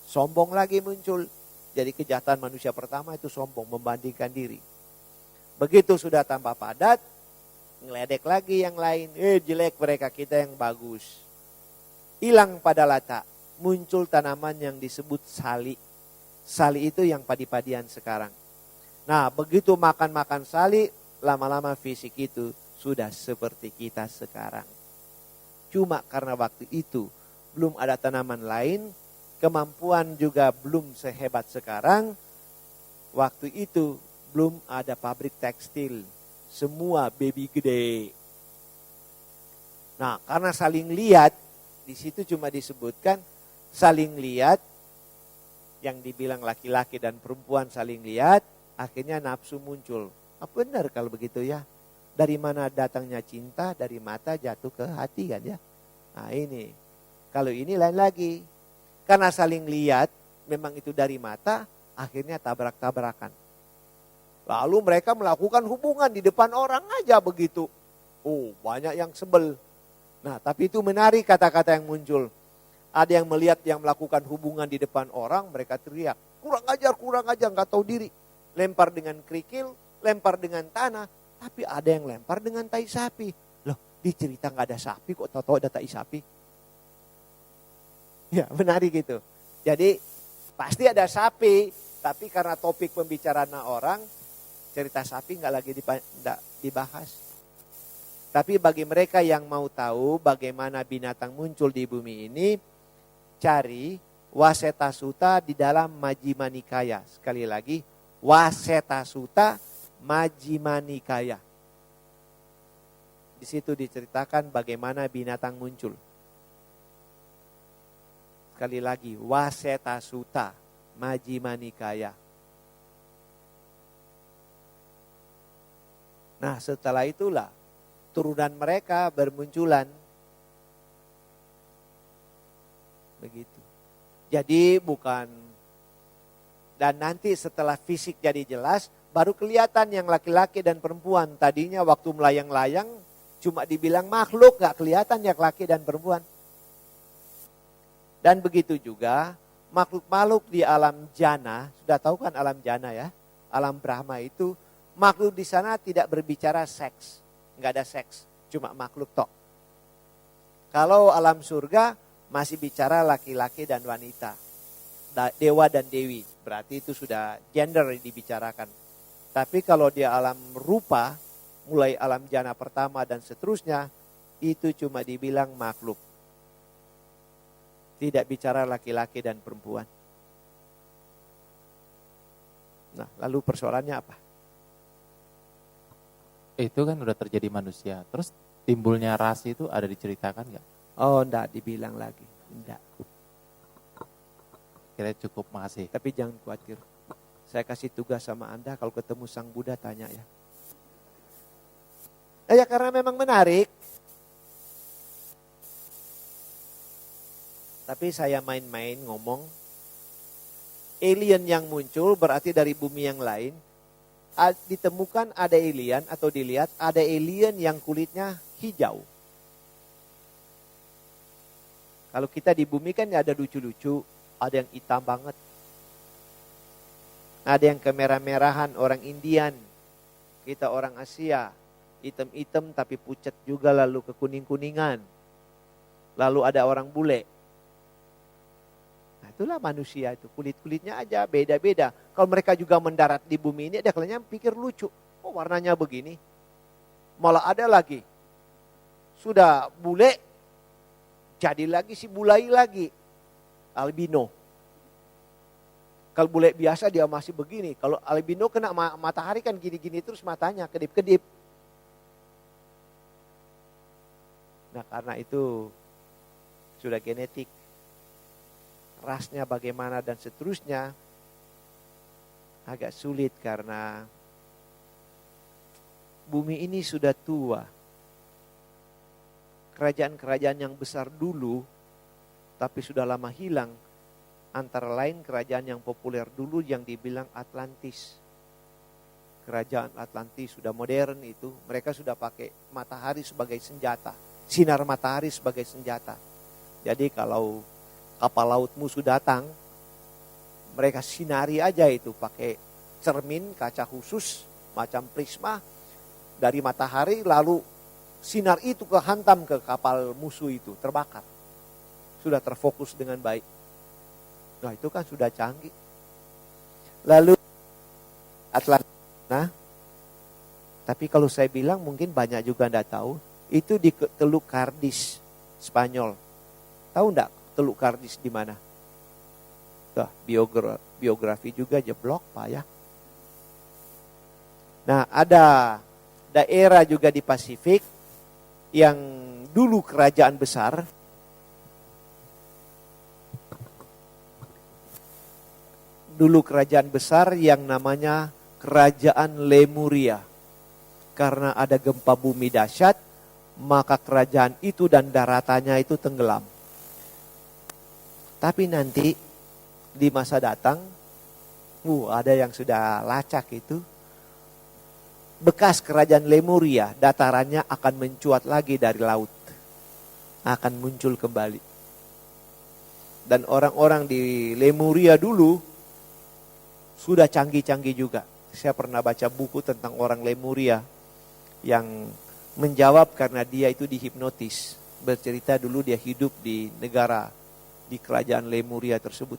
Sombong lagi muncul. Jadi kejahatan manusia pertama itu sombong. Membandingkan diri. Begitu sudah tambah padat. ngeledek lagi yang lain. Jelek mereka, kita yang bagus. Hilang pada lata, muncul tanaman yang disebut sali. Sali itu yang padi-padian sekarang. Nah, begitu makan-makan sali, lama-lama fisik itu sudah seperti kita sekarang. Cuma karena waktu itu belum ada tanaman lain, kemampuan juga belum sehebat sekarang. Waktu itu belum ada pabrik tekstil, semua baby gede. Nah, karena saling lihat, di situ cuma disebutkan saling lihat, yang dibilang laki-laki dan perempuan saling lihat, akhirnya nafsu muncul. Benar kalau begitu ya. Dari mana datangnya cinta? Dari mata jatuh ke hati kan ya. Nah ini, kalau ini lain lagi. Karena saling lihat, memang itu dari mata, akhirnya tabrak-tabrakan. Lalu mereka melakukan hubungan di depan orang aja begitu. Banyak yang sebel. Nah tapi itu menarik kata-kata yang muncul. Ada yang melihat yang melakukan hubungan di depan orang, mereka teriak. Kurang ajar, nggak tahu diri. Lempar dengan kerikil, lempar dengan tanah. Tapi ada yang lempar dengan tai sapi. Loh, di cerita nggak ada sapi kok tahu-tahu ada tai sapi. Ya menarik gitu. Jadi pasti ada sapi. Tapi karena topik pembicaraan orang, cerita sapi nggak lagi dibahas. Tapi bagi mereka yang mau tahu bagaimana binatang muncul di bumi ini, cari Waseta Sutta di dalam Majjhima Nikaya. Sekali lagi, Waseta Sutta Majjhima Nikaya. Di situ diceritakan bagaimana binatang muncul. Sekali lagi, Waseta Sutta Majjhima Nikaya. Nah, setelah itulah turunan mereka bermunculan. Begitu. Jadi bukan, dan nanti setelah fisik jadi jelas, baru kelihatan yang laki-laki dan perempuan. Tadinya waktu melayang-layang cuma dibilang makhluk, gak kelihatan ya laki dan perempuan. Dan begitu juga makhluk-makhluk di alam jana, sudah tahu kan alam jana ya? Alam Brahma itu, makhluk di sana tidak berbicara seks. Gak ada seks, cuma makhluk tok. Kalau alam surga masih bicara laki-laki dan wanita. Dewa dan dewi, berarti itu sudah gender dibicarakan. Tapi kalau di alam rupa, mulai alam jana pertama dan seterusnya, itu cuma dibilang makhluk. Tidak bicara laki-laki dan perempuan. Nah, lalu persoalannya apa? Itu kan udah terjadi manusia. Terus timbulnya ras itu ada diceritakan nggak? Enggak dibilang lagi. Enggak. Kira cukup, makasih. Tapi jangan khawatir. Saya kasih tugas sama Anda kalau ketemu Sang Buddha tanya ya. Ya karena memang menarik. Tapi saya main-main ngomong. Alien yang muncul berarti dari bumi yang lain. Ditemukan ada alien atau dilihat ada alien yang kulitnya hijau. Kalau kita di bumi kan ada lucu-lucu. Ada yang hitam banget. Ada yang kemerah-merahan orang Indian. Kita orang Asia. Hitam-hitam tapi pucat juga lalu kekuning-kuningan. Lalu ada orang bule. Nah itulah manusia itu. Kulit-kulitnya aja beda-beda. Kalau mereka juga mendarat di bumi ini ada kalian pikir lucu. Oh warnanya begini. Malah ada lagi. Sudah bule. Jadi lagi si bulai lagi. Albino. Kalau bule biasa dia masih begini. Kalau albino kena matahari kan gini-gini terus matanya kedip-kedip. Nah karena itu sudah genetik. Rasnya bagaimana dan seterusnya agak sulit karena bumi ini sudah tua. Kerajaan-kerajaan yang besar dulu tapi sudah lama hilang. Antara lain kerajaan yang populer dulu yang dibilang Atlantis. Kerajaan Atlantis sudah modern itu. Mereka sudah pakai matahari sebagai senjata. Sinar matahari sebagai senjata. Jadi kalau kapal laut musuh datang, mereka sinari aja itu pakai cermin, kaca khusus, macam prisma. dari matahari, lalu sinar itu kehantam ke kapal musuh itu, terbakar. Sudah terfokus dengan baik. Nah itu kan sudah canggih. Lalu Atlantis, tapi kalau saya bilang mungkin banyak juga tidak tahu, itu di Teluk Kardis, Spanyol. Tahu enggak Teluk Kardis di mana? Tuh, biografi juga jeblok Pak ya. Nah ada daerah juga di Pasifik yang dulu kerajaan besar. Dulu kerajaan besar yang namanya Kerajaan Lemuria. Karena ada gempa bumi dahsyat, maka kerajaan itu dan daratannya itu tenggelam. Tapi nanti di masa datang, ada yang sudah lacak itu, bekas kerajaan Lemuria, datarannya akan mencuat lagi dari laut. Akan muncul kembali. Dan orang-orang di Lemuria dulu, sudah canggih-canggih juga. Saya pernah baca buku tentang orang Lemuria yang menjawab karena dia itu dihipnotis. Bercerita dulu dia hidup di negara, di kerajaan Lemuria tersebut.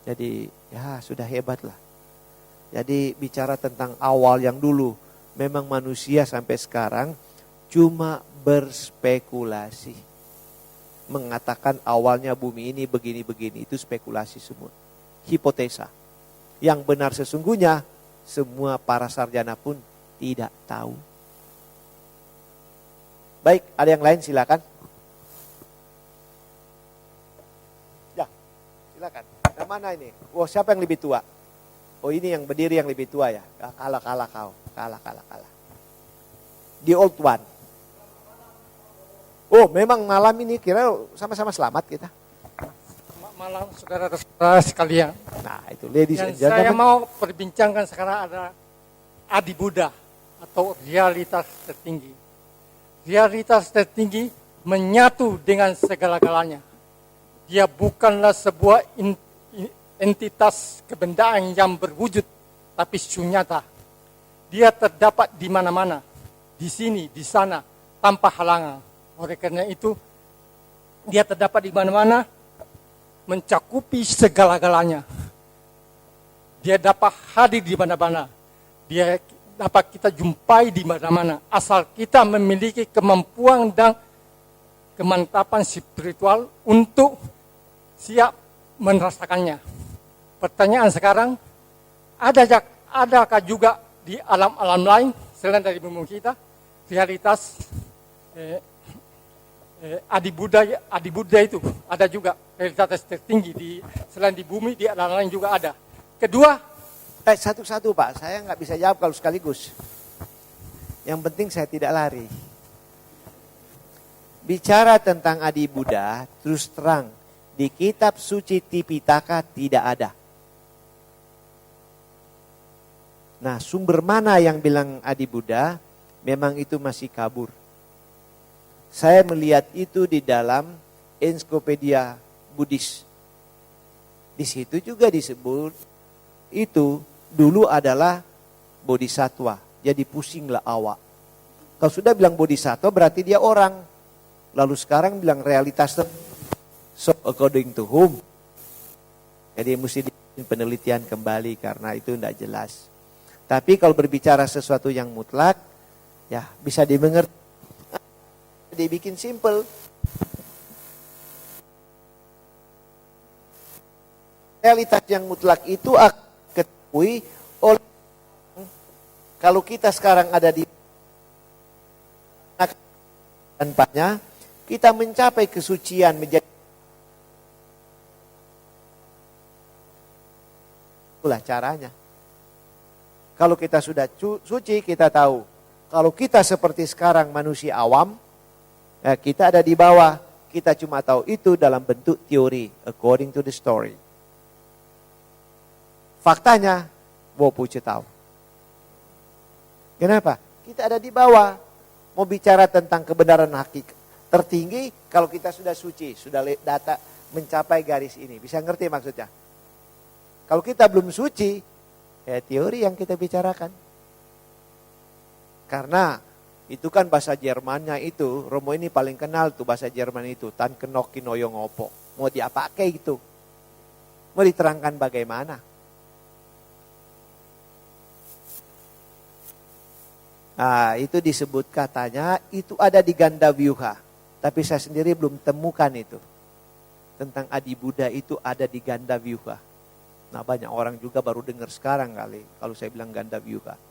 Jadi ya sudah hebat lah. Jadi bicara tentang awal yang dulu, memang manusia sampai sekarang cuma berspekulasi. Mengatakan awalnya bumi ini begini-begini, itu spekulasi semua. Hipotesa. Yang benar sesungguhnya semua para sarjana pun tidak tahu. Baik, ada yang lain silakan. Ya, silakan. Yang mana ini? Oh, siapa yang lebih tua? Oh, ini yang berdiri yang lebih tua ya. Kalah kau. Kalah. The old one. Oh, memang malam ini kira sama-sama selamat kita. Malam saudara-saudara sekalian. Nah itu ladies and Yang saya gentlemen. mau perbincangkan sekarang ada Adi Buddha atau realitas tertinggi. Realitas tertinggi menyatu dengan segala-galanya. Dia bukanlah sebuah entitas kebendaan yang berwujud, tapi sunyata. Dia terdapat di mana-mana, di sini, di sana, tanpa halangan. Oleh karena itu, dia terdapat di mana-mana, mencakupi segala-galanya. Dia dapat hadir di mana-mana. Dia dapat kita jumpai di mana-mana. Asal kita memiliki kemampuan dan kemantapan spiritual untuk siap merasakannya. Pertanyaan sekarang, adakah juga di alam-alam lain selain dari bumi kita realitas Adi Buddha itu ada juga realitas tertinggi selain di bumi, di alam lain juga ada. Kedua, Satu-satu Pak, saya nggak bisa jawab kalau sekaligus. Yang penting saya tidak lari. Bicara tentang Adi Buddha, terus terang, di kitab suci Tipitaka tidak ada. Nah, sumber mana yang bilang Adi Buddha, memang itu masih kabur. Saya melihat itu di dalam ensiklopedia Buddhis. Di situ juga disebut itu dulu adalah bodhisattva. Jadi pusinglah awak. Kalau sudah bilang bodhisattva berarti dia orang. Lalu sekarang bilang realitas so according to whom. Jadi mesti penelitian kembali karena itu tidak jelas. Tapi kalau berbicara sesuatu yang mutlak, ya bisa dimengerti. Dibikin simple. Realitas yang mutlak itu akan diketahui oleh kalau kita sekarang ada di tanpanya, kita mencapai kesucian menjadi itulah caranya. Kalau kita sudah suci, kita tahu. Kalau kita seperti sekarang manusia awam, kita ada di bawah, kita cuma tahu itu dalam bentuk teori, according to the story. Faktanya, Wopuce tahu. Kenapa? Kita ada di bawah, mau bicara tentang kebenaran hakikat tertinggi, kalau kita sudah suci, sudah data mencapai garis ini. Bisa ngerti maksudnya? Kalau kita belum suci, ya teori yang kita bicarakan. Karena itu kan bahasa Jermannya itu, Romo ini paling kenal tuh bahasa Jerman itu, tan kenok kinoyong opo. Mau diapakai gitu? Mau diterangkan bagaimana? Nah, itu disebut katanya itu ada di Gandavyuha. Tapi saya sendiri belum temukan itu. Tentang Adi Buddha itu ada di Gandavyuha. Nah, banyak orang juga baru dengar sekarang kali kalau saya bilang Gandavyuha.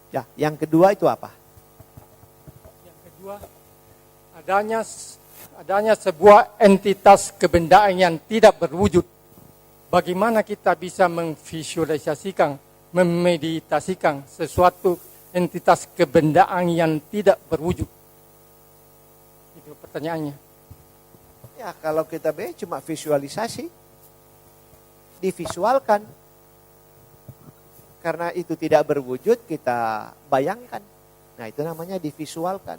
Ya, yang kedua itu apa? Yang kedua, adanya sebuah entitas kebendaan yang tidak berwujud. Bagaimana kita bisa memvisualisasikan, memeditasikan sesuatu entitas kebendaan yang tidak berwujud? Itu pertanyaannya. Ya, kalau kita cuma visualisasi, divisualkan. Karena itu tidak berwujud, kita bayangkan. Nah, itu namanya divisualkan.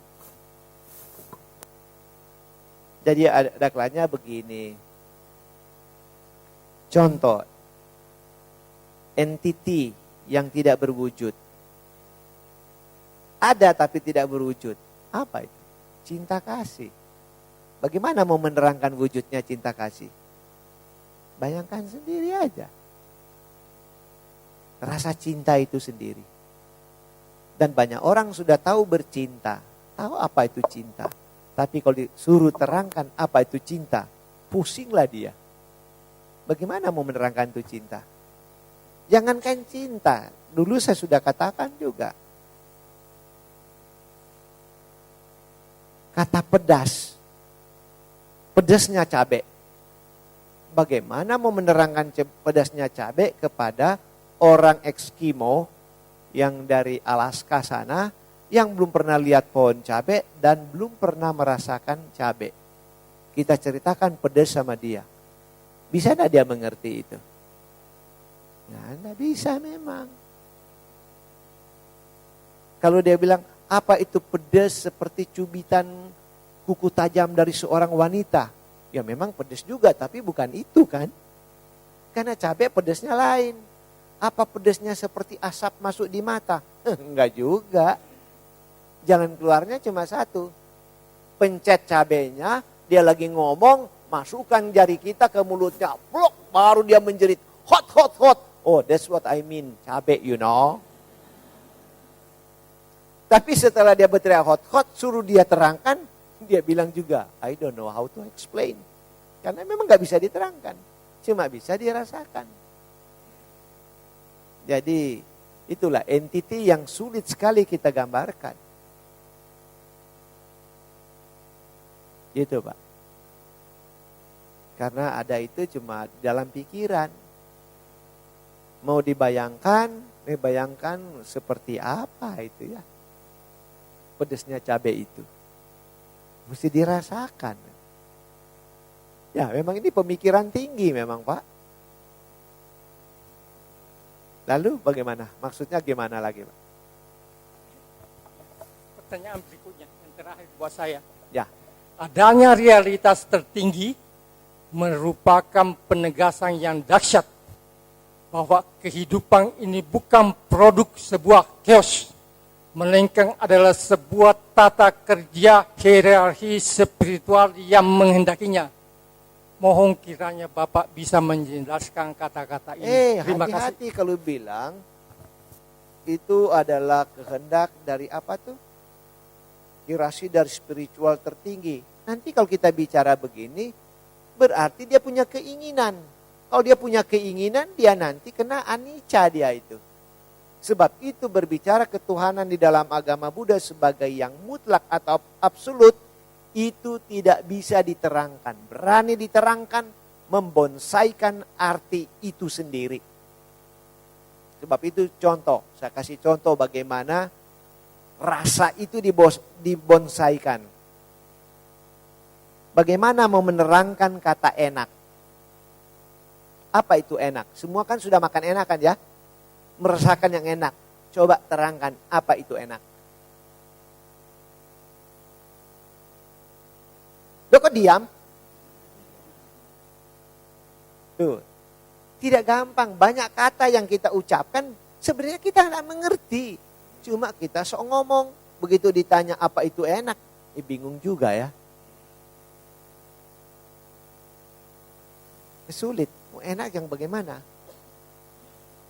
Jadi ada kelanya begini. Contoh, entity yang tidak berwujud. Ada tapi tidak berwujud. Apa itu? Cinta kasih. Bagaimana mau menerangkan wujudnya cinta kasih? Bayangkan sendiri aja. Rasa cinta itu sendiri. Dan banyak orang sudah tahu bercinta. Tahu apa itu cinta. Tapi kalau disuruh terangkan apa itu cinta, pusinglah dia. Bagaimana mau menerangkan itu cinta? Jangankan cinta. Dulu saya sudah katakan juga. Kata pedas. Pedasnya cabai. Bagaimana mau menerangkan pedasnya cabai kepada orang Eskimo yang dari Alaska sana yang belum pernah lihat pohon cabai dan belum pernah merasakan cabai. Kita ceritakan pedas sama dia. Bisa enggak dia mengerti itu? Nah, enggak bisa memang. Kalau dia bilang, apa itu pedas seperti cubitan kuku tajam dari seorang wanita? Ya memang pedas juga, tapi bukan itu kan. Karena cabai pedasnya lain. Apa pedasnya seperti asap masuk di mata? Enggak juga. Jalan keluarnya cuma satu. Pencet cabenya, dia lagi ngomong, masukkan jari kita ke mulutnya. Blok, baru dia menjerit. Hot, hot, hot. Oh, that's what I mean. Cabai, you know. Tapi setelah dia berteriak hot, hot, suruh dia terangkan. Dia bilang juga, I don't know how to explain. Karena memang gak bisa diterangkan. Cuma bisa dirasakan. Jadi itulah entity yang sulit sekali kita gambarkan. Gitu Pak. Karena ada itu cuma dalam pikiran. Mau dibayangkan seperti apa itu ya. Pedasnya cabai itu. Mesti dirasakan. Ya memang ini pemikiran tinggi memang Pak. Lalu bagaimana? Maksudnya gimana lagi Pak? Pertanyaan berikutnya yang terakhir buat saya. Ya. Adanya realitas tertinggi merupakan penegasan yang dahsyat bahwa kehidupan ini bukan produk sebuah chaos, melainkan adalah sebuah tata kerja hierarki spiritual yang menghendakinya. Mohon kiranya Bapak bisa menjelaskan kata-kata ini. Terima kasih. Hati-hati kalau bilang itu adalah kehendak dari apa tuh? Hierarki dari spiritual tertinggi. Nanti kalau kita bicara begini, berarti dia punya keinginan. Kalau dia punya keinginan, dia nanti kena anicca dia itu. Sebab itu berbicara ketuhanan di dalam agama Buddha sebagai yang mutlak atau absolut, itu tidak bisa diterangkan. Berani diterangkan, membonsaikan arti itu sendiri. Sebab itu contoh, saya kasih contoh bagaimana rasa itu dibonsaikan. Bagaimana mau menerangkan kata enak? Apa itu enak? Semua kan sudah makan enak kan ya? Merasakan yang enak. Coba terangkan apa itu enak. Loh kok diam? Tuh. Tidak gampang. Banyak kata yang kita ucapkan sebenarnya kita tidak mengerti. Cuma kita sok ngomong. Begitu ditanya apa itu enak. Bingung juga ya. Sulit. Mau enak yang bagaimana?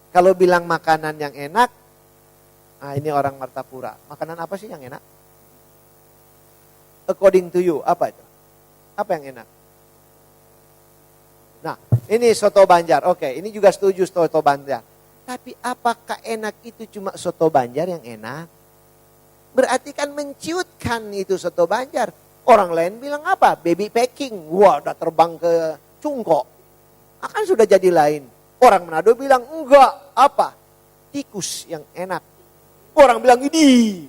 Kalau bilang makanan yang enak. Nah ini orang Martapura. Makanan apa sih yang enak? According to you. Apa itu? Apa yang enak? Nah, ini soto Banjar. Oke, ini juga setuju soto Banjar. Tapi apakah enak itu cuma soto Banjar yang enak? Berarti kan menciutkan itu soto Banjar. Orang lain bilang apa? Baby packing. Wah, udah terbang ke Cungkok. Akan sudah jadi lain. Orang Manado bilang enggak. Apa? Tikus yang enak. Orang bilang ini.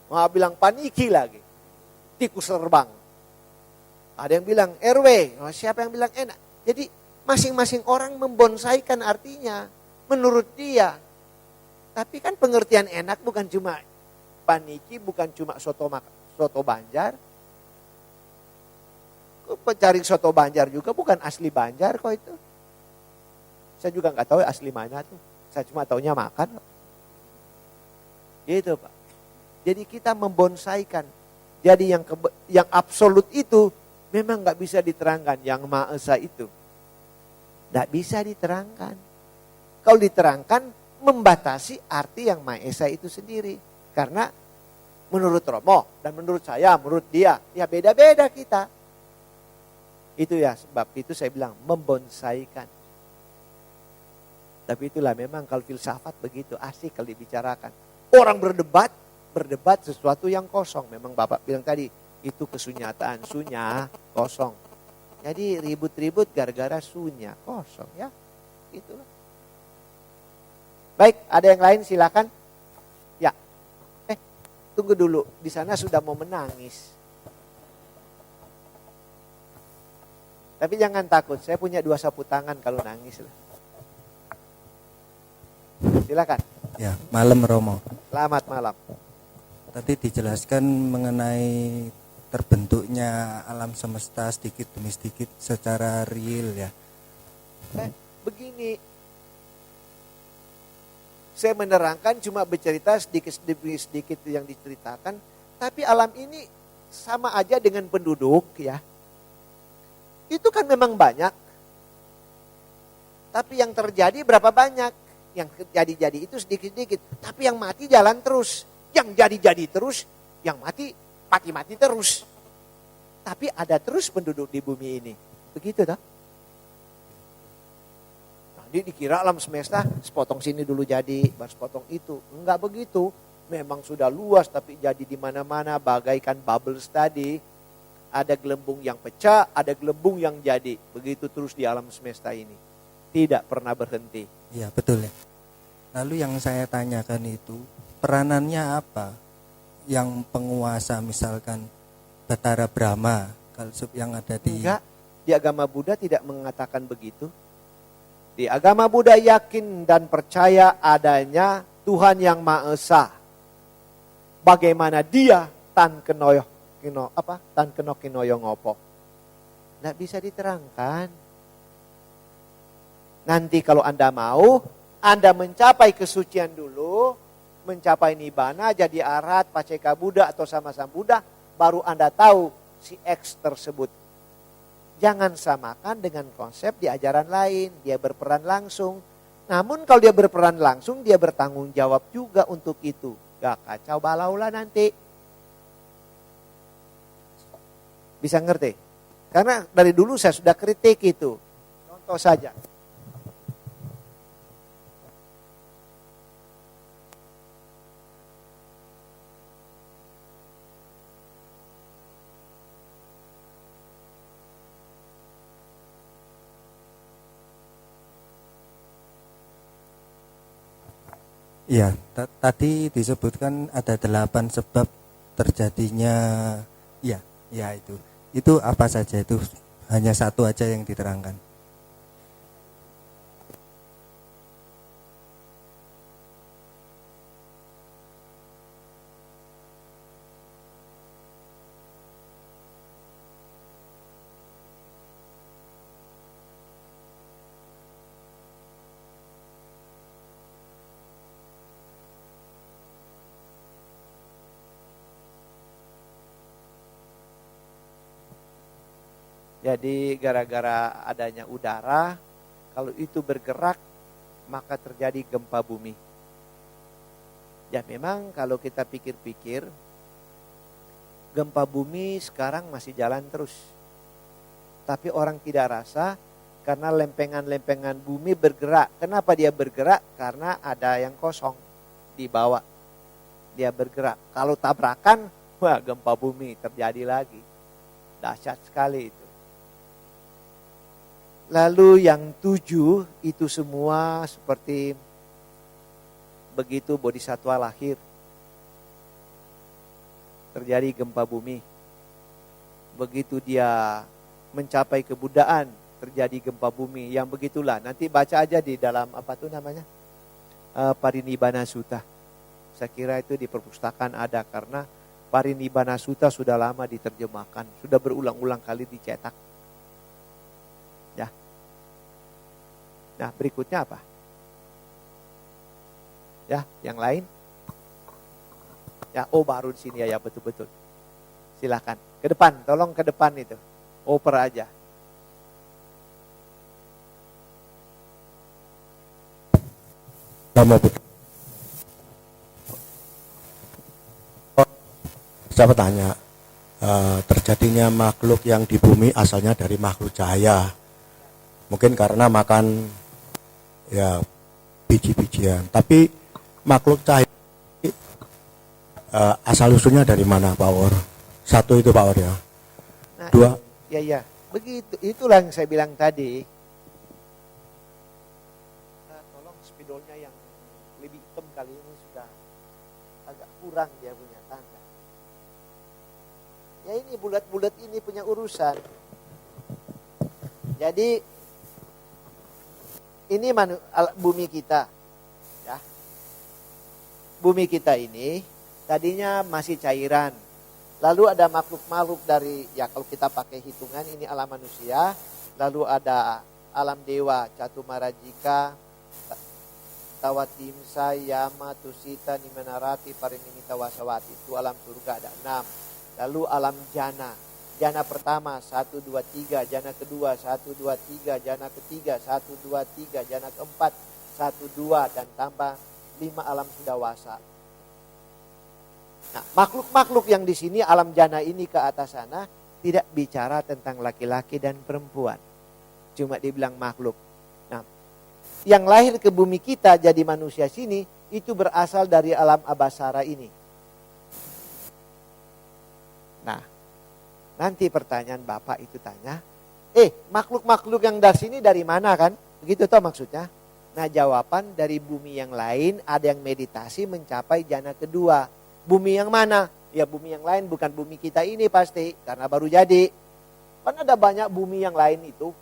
Mau bilang paniki lagi. Tikus terbang. Ada yang bilang RW, siapa yang bilang enak. Jadi masing-masing orang membonsaikan artinya menurut dia. Tapi kan pengertian enak bukan cuma paniki, bukan cuma soto Banjar. Pencari soto Banjar juga bukan asli Banjar kok itu. Saya juga nggak tahu asli mana tuh. Saya cuma taunya makan. Gitu Pak. Jadi kita membonsaikan. Jadi yang absolut itu memang nggak bisa diterangkan. Yang Maha Esa itu nggak bisa diterangkan. Kalau diterangkan membatasi arti yang Maha Esa itu sendiri. Karena menurut Romo dan menurut saya, menurut dia, ya beda-beda kita. Itu ya sebab itu saya bilang membonsaikan. Tapi itulah memang kalau filsafat begitu asik kalau dibicarakan. Orang berdebat sesuatu yang kosong. Memang Bapak bilang tadi, itu kesunyataan, sunya, kosong. Jadi ribut-ribut gara-gara sunya, kosong ya. Itulah. Baik, ada yang lain silakan. Ya. Tunggu dulu, di sana sudah mau menangis. Tapi jangan takut, saya punya 2 sapu tangan kalau nangis. Silakan. Ya, malam Romo. Selamat malam. Tadi dijelaskan mengenai terbentuknya alam semesta sedikit demi sedikit secara real ya. Begini, saya menerangkan cuma bercerita sedikit demi sedikit yang diceritakan, tapi alam ini sama aja dengan penduduk ya. Itu kan memang banyak. Tapi yang terjadi berapa banyak? Yang jadi-jadi itu sedikit-sedikit. Tapi yang mati jalan terus. Yang jadi-jadi terus. Yang mati, mati-mati terus. Tapi ada terus penduduk di bumi ini. Begitu toh? Nanti dikira alam semesta sepotong sini dulu jadi, baru sepotong itu. Enggak begitu. Memang sudah luas tapi jadi di mana-mana bagaikan bubbles tadi. Ada gelembung yang pecah, ada gelembung yang jadi. Begitu terus di alam semesta ini. Tidak pernah berhenti. Iya, betul ya. Lalu yang saya tanyakan itu, peranannya apa? Yang penguasa misalkan Batara Brahma, kalau yang ada di... Enggak, di agama Buddha tidak mengatakan begitu. Di agama Buddha yakin dan percaya adanya Tuhan yang Maha Esa. Bagaimana dia tan kenoyo kinoyo ngopo. Nggak bisa diterangkan. Nanti kalau Anda mau, Anda mencapai kesucian dulu, mencapai Nibbana, jadi Arhat, Paceka Buddha atau sama-sama Buddha, baru Anda tahu si X tersebut. Jangan samakan dengan konsep di ajaran lain, dia berperan langsung. Namun kalau dia berperan langsung, dia bertanggung jawab juga untuk itu. Gak kacau balau lah nanti. Bisa ngerti? Karena dari dulu saya sudah kritik itu. Contoh saja. Iya, tadi disebutkan ada 8 sebab terjadinya, ya itu. Itu apa saja itu? Hanya satu aja yang diterangkan. Jadi gara-gara adanya udara, kalau itu bergerak, maka terjadi gempa bumi. Ya memang kalau kita pikir-pikir, gempa bumi sekarang masih jalan terus. Tapi orang tidak rasa karena lempengan-lempengan bumi bergerak. Kenapa dia bergerak? Karena ada yang kosong di bawah. Dia bergerak. Kalau tabrakan, wah gempa bumi terjadi lagi. Dahsyat sekali itu. Lalu yang 7 itu semua seperti begitu bodhisatwa lahir. Terjadi gempa bumi. Begitu dia mencapai kebuddhaan, terjadi gempa bumi. Yang begitulah. Nanti baca aja di dalam apa tuh namanya? Parinibbana Sutta. Saya kira itu di perpustakaan ada karena Parinibbana Sutta sudah lama diterjemahkan. Sudah berulang-ulang kali dicetak. Ya. Nah berikutnya apa? Ya, yang lain? Ya, oh baru di sini ya, betul-betul. Silakan. Ke depan, tolong ke depan itu. Oper aja. Saya bertanya, terjadinya makhluk yang di bumi asalnya dari makhluk cahaya. Mungkin karena makan ya biji-bijian. Tapi makhluk cahaya asal usulnya dari mana, Pak Or? Satu itu Pak Or ya. Nah, 2. Ya. Begitu. Itulah yang saya bilang tadi. Tolong spidolnya yang lebih hitam kali ini sudah agak kurang dia punya tanda. Ya ini bulat-bulat ini punya urusan. Jadi ini bumi kita. Ya. Bumi kita ini tadinya masih cairan. Lalu ada makhluk-makhluk dari, ya kalau kita pakai hitungan ini alam manusia. Lalu ada alam dewa, Catumarajika, Tawatimsa, Yama, Tusita, Nimanarati, Parinimita, Wasawati. Itu alam surga ada 6. Lalu alam jana. Jana pertama 1, 2, 3. Jana kedua 1, 2, 3. Jana ketiga 1, 2, 3. Jana keempat 1, 2. Dan tambah 5 alam sudawasa. Nah, makhluk-makhluk yang di sini alam jana ini ke atas sana tidak bicara tentang laki-laki dan perempuan. Cuma dibilang makhluk. Nah, yang lahir ke bumi kita jadi manusia sini itu berasal dari alam abasara ini. Nah, nanti pertanyaan Bapak itu tanya, makhluk-makhluk yang dari sini dari mana kan? Begitu toh maksudnya. Nah, jawaban dari bumi yang lain ada yang meditasi mencapai jana kedua. Bumi yang mana? Ya bumi yang lain bukan bumi kita ini pasti. Karena baru jadi. Kan ada banyak bumi yang lain itu.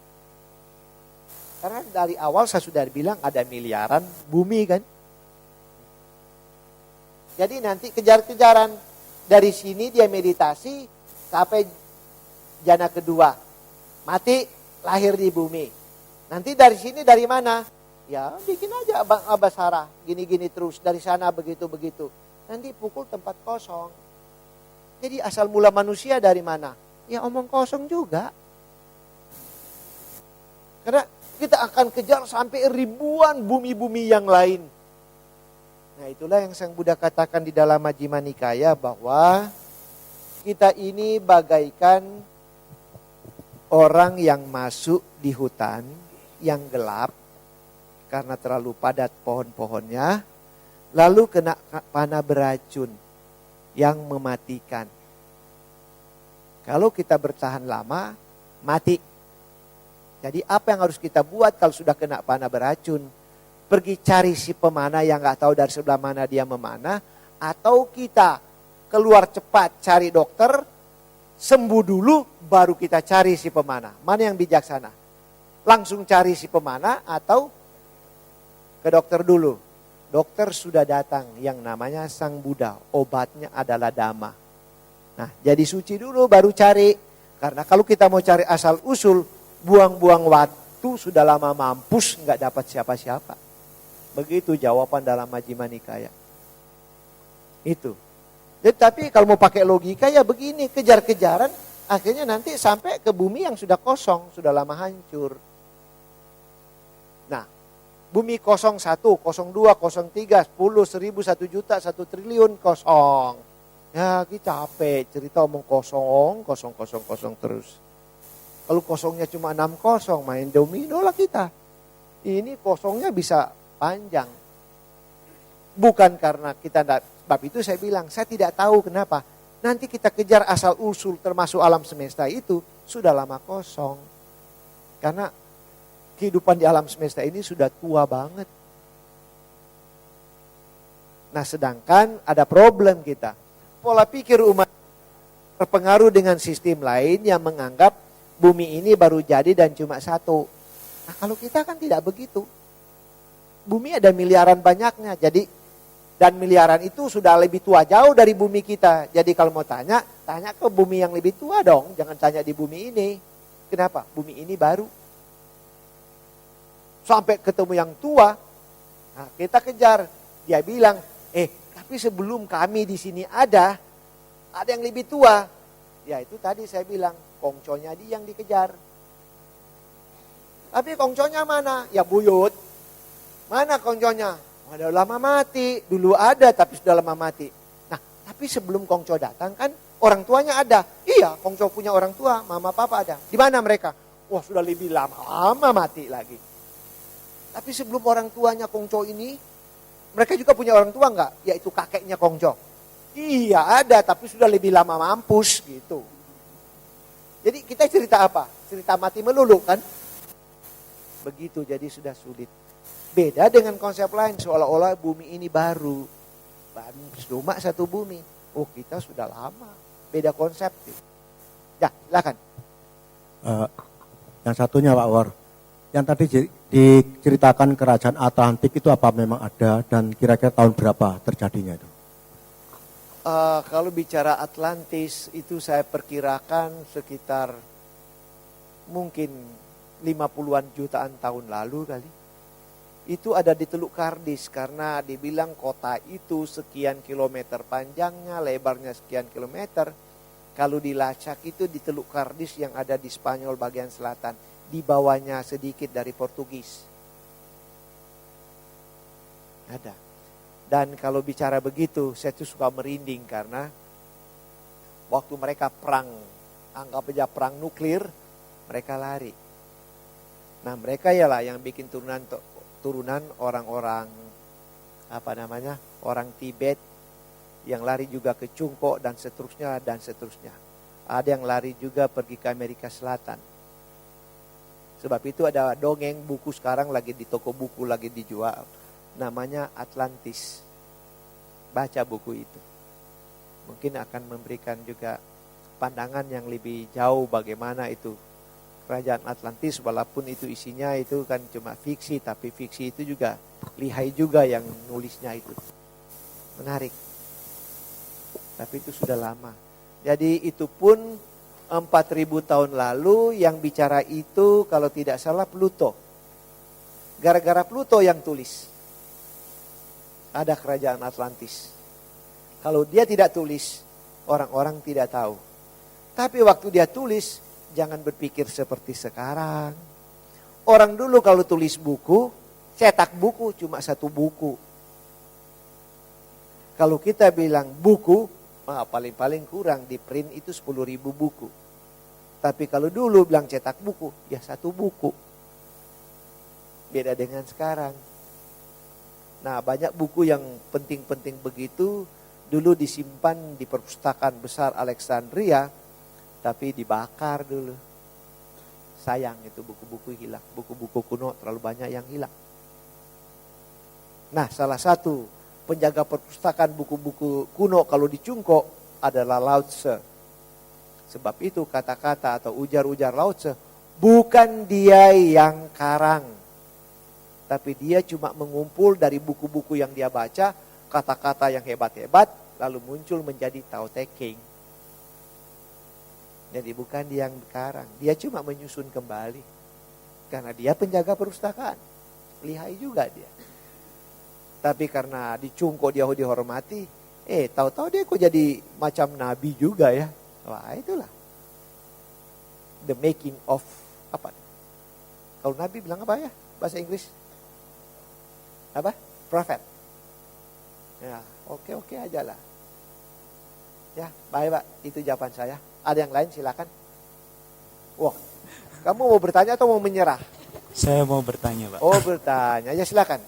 Karena dari awal saya sudah bilang ada miliaran bumi kan. Jadi nanti kejar-kejaran. Dari sini dia meditasi sampai jana kedua. Mati lahir di bumi. Nanti dari sini dari mana? Ya bikin aja abasara. Gini-gini terus. Dari sana begitu-begitu. Nanti pukul tempat kosong. Jadi asal mula manusia dari mana? Ya omong kosong juga. Karena kita akan kejar sampai ribuan bumi-bumi yang lain. Nah itulah yang Sang Buddha katakan di dalam Majjhima Nikaya bahwa kita ini bagaikan orang yang masuk di hutan yang gelap karena terlalu padat pohon-pohonnya. Lalu kena panah beracun yang mematikan. Kalau kita bertahan lama, mati. Jadi apa yang harus kita buat kalau sudah kena panah beracun? Pergi cari si pemanah yang gak tahu dari sebelah mana dia memanah. Atau kita keluar cepat cari dokter, sembuh dulu baru kita cari si pemanah. Mana yang bijaksana? Langsung cari si pemanah atau ke dokter dulu? Dokter sudah datang yang namanya Sang Buddha. Obatnya adalah Dhamma. Nah jadi suci dulu baru cari. Karena kalau kita mau cari asal usul, buang-buang waktu sudah lama mampus nggak dapat siapa-siapa. Begitu jawaban dalam Majjhima Nikaya. Itu. Jadi, tapi kalau mau pakai logika ya begini, kejar-kejaran Akhirnya nanti sampai ke bumi yang sudah kosong, sudah lama hancur. Nah, bumi 01, 02, 03, 10, 1000, 1 juta, 1 triliun kosong. Ya kita capek cerita omong kosong, kosong, kosong, kosong terus. Kalau kosongnya cuma 6 kosong, main domino lah kita. Ini kosongnya bisa panjang. Bukan karena kita tidak, sebab itu saya bilang, saya tidak tahu kenapa. Nanti kita kejar asal usul termasuk alam semesta itu sudah lama kosong. Karena kehidupan di alam semesta ini sudah tua banget. Nah sedangkan ada problem kita. Pola pikir umat terpengaruh dengan sistem lain yang menganggap bumi ini baru jadi dan cuma satu. Nah kalau kita kan tidak begitu. Bumi ada miliaran banyaknya. Dan miliaran itu sudah lebih tua jauh dari bumi kita. Jadi kalau mau tanya ke bumi yang lebih tua dong. Jangan tanya di bumi ini. Kenapa? Bumi ini baru. Sampai ketemu yang tua. Nah, kita kejar. Dia bilang, tapi sebelum kami di sini ada yang lebih tua. Ya itu tadi saya bilang, kongconya dia yang dikejar. Tapi kongconya mana? Ya buyut. Mana kongconya? Udah lama mati, dulu ada tapi sudah lama mati. Nah, tapi sebelum Kongco datang kan orang tuanya ada. Iya, Kongco punya orang tua, mama papa ada. Di mana mereka? Wah, sudah lebih lama mati lagi. Tapi sebelum orang tuanya Kongco ini, mereka juga punya orang tua enggak? Yaitu kakeknya Kongco. Iya, ada tapi sudah lebih lama mampus gitu. Jadi kita cerita apa? Cerita mati melulu kan? Begitu, jadi sudah sulit. Beda dengan konsep lain, seolah-olah bumi ini baru. Cuma satu bumi. Oh kita sudah lama. Beda konsep. Ya silakan. Yang satunya Pak War. Yang tadi diceritakan kerajaan Atlantik itu apa memang ada dan kira-kira tahun berapa terjadinya itu? Kalau bicara Atlantis itu saya perkirakan sekitar mungkin 50-an jutaan tahun lalu kali. Itu ada di Teluk Kardis karena dibilang kota itu sekian kilometer panjangnya, lebarnya sekian kilometer. Kalau dilacak itu di Teluk Kardis yang ada di Spanyol bagian selatan, di bawahnya sedikit dari Portugis. Ada. Dan kalau bicara begitu, saya tuh suka merinding karena waktu mereka perang, anggap aja perang nuklir, mereka lari. Nah mereka ialah yang bikin turunan orang-orang orang Tibet yang lari juga ke Cungko dan seterusnya dan seterusnya. Ada yang lari juga pergi ke Amerika Selatan. Sebab itu ada dongeng buku sekarang lagi di toko buku lagi dijual. Namanya Atlantis. Baca buku itu. Mungkin akan memberikan juga pandangan yang lebih jauh bagaimana itu kerajaan Atlantis, walaupun itu isinya itu kan cuma fiksi, tapi fiksi itu juga lihai juga yang nulisnya itu. Menarik. Tapi itu sudah lama. Jadi itu pun 4000 tahun lalu yang bicara itu kalau tidak salah Pluto. Gara-gara Pluto yang tulis. Ada kerajaan Atlantis. Kalau dia tidak tulis, orang-orang tidak tahu. Tapi waktu dia tulis, jangan berpikir seperti sekarang. Orang dulu kalau tulis buku, cetak buku cuma satu buku. Kalau kita bilang buku, paling-paling kurang di print itu 10.000 buku. Tapi kalau dulu bilang cetak buku, ya satu buku. Beda dengan sekarang. Nah banyak buku yang penting-penting begitu, dulu disimpan di perpustakaan besar Alexandria, tapi dibakar dulu. Sayang itu buku-buku hilang. Buku-buku kuno terlalu banyak yang hilang. Nah salah satu penjaga perpustakaan buku-buku kuno kalau di Cungko adalah Lao Tse. Sebab itu kata-kata atau ujar-ujar Lao Tse bukan dia yang karang. Tapi dia cuma mengumpul dari buku-buku yang dia baca, kata-kata yang hebat-hebat, lalu muncul menjadi Tao Te Ching. Jadi bukan dia yang karang, dia cuma menyusun kembali. Karena dia penjaga perpustakaan, lihai juga dia. Tapi karena di Cungko dia dihormati, tahu-tahu dia kok jadi macam nabi juga ya. Wah itulah. the making of apa? Kalau Nabi bilang apa ya? Bahasa Inggris? Apa? Prophet. Ya, oke aja lah. Ya, baik Pak, itu jawaban saya. Ada yang lain silakan. Wah, kamu mau bertanya atau mau menyerah? Saya mau bertanya, Pak. Oh, bertanya. Ya, silakan.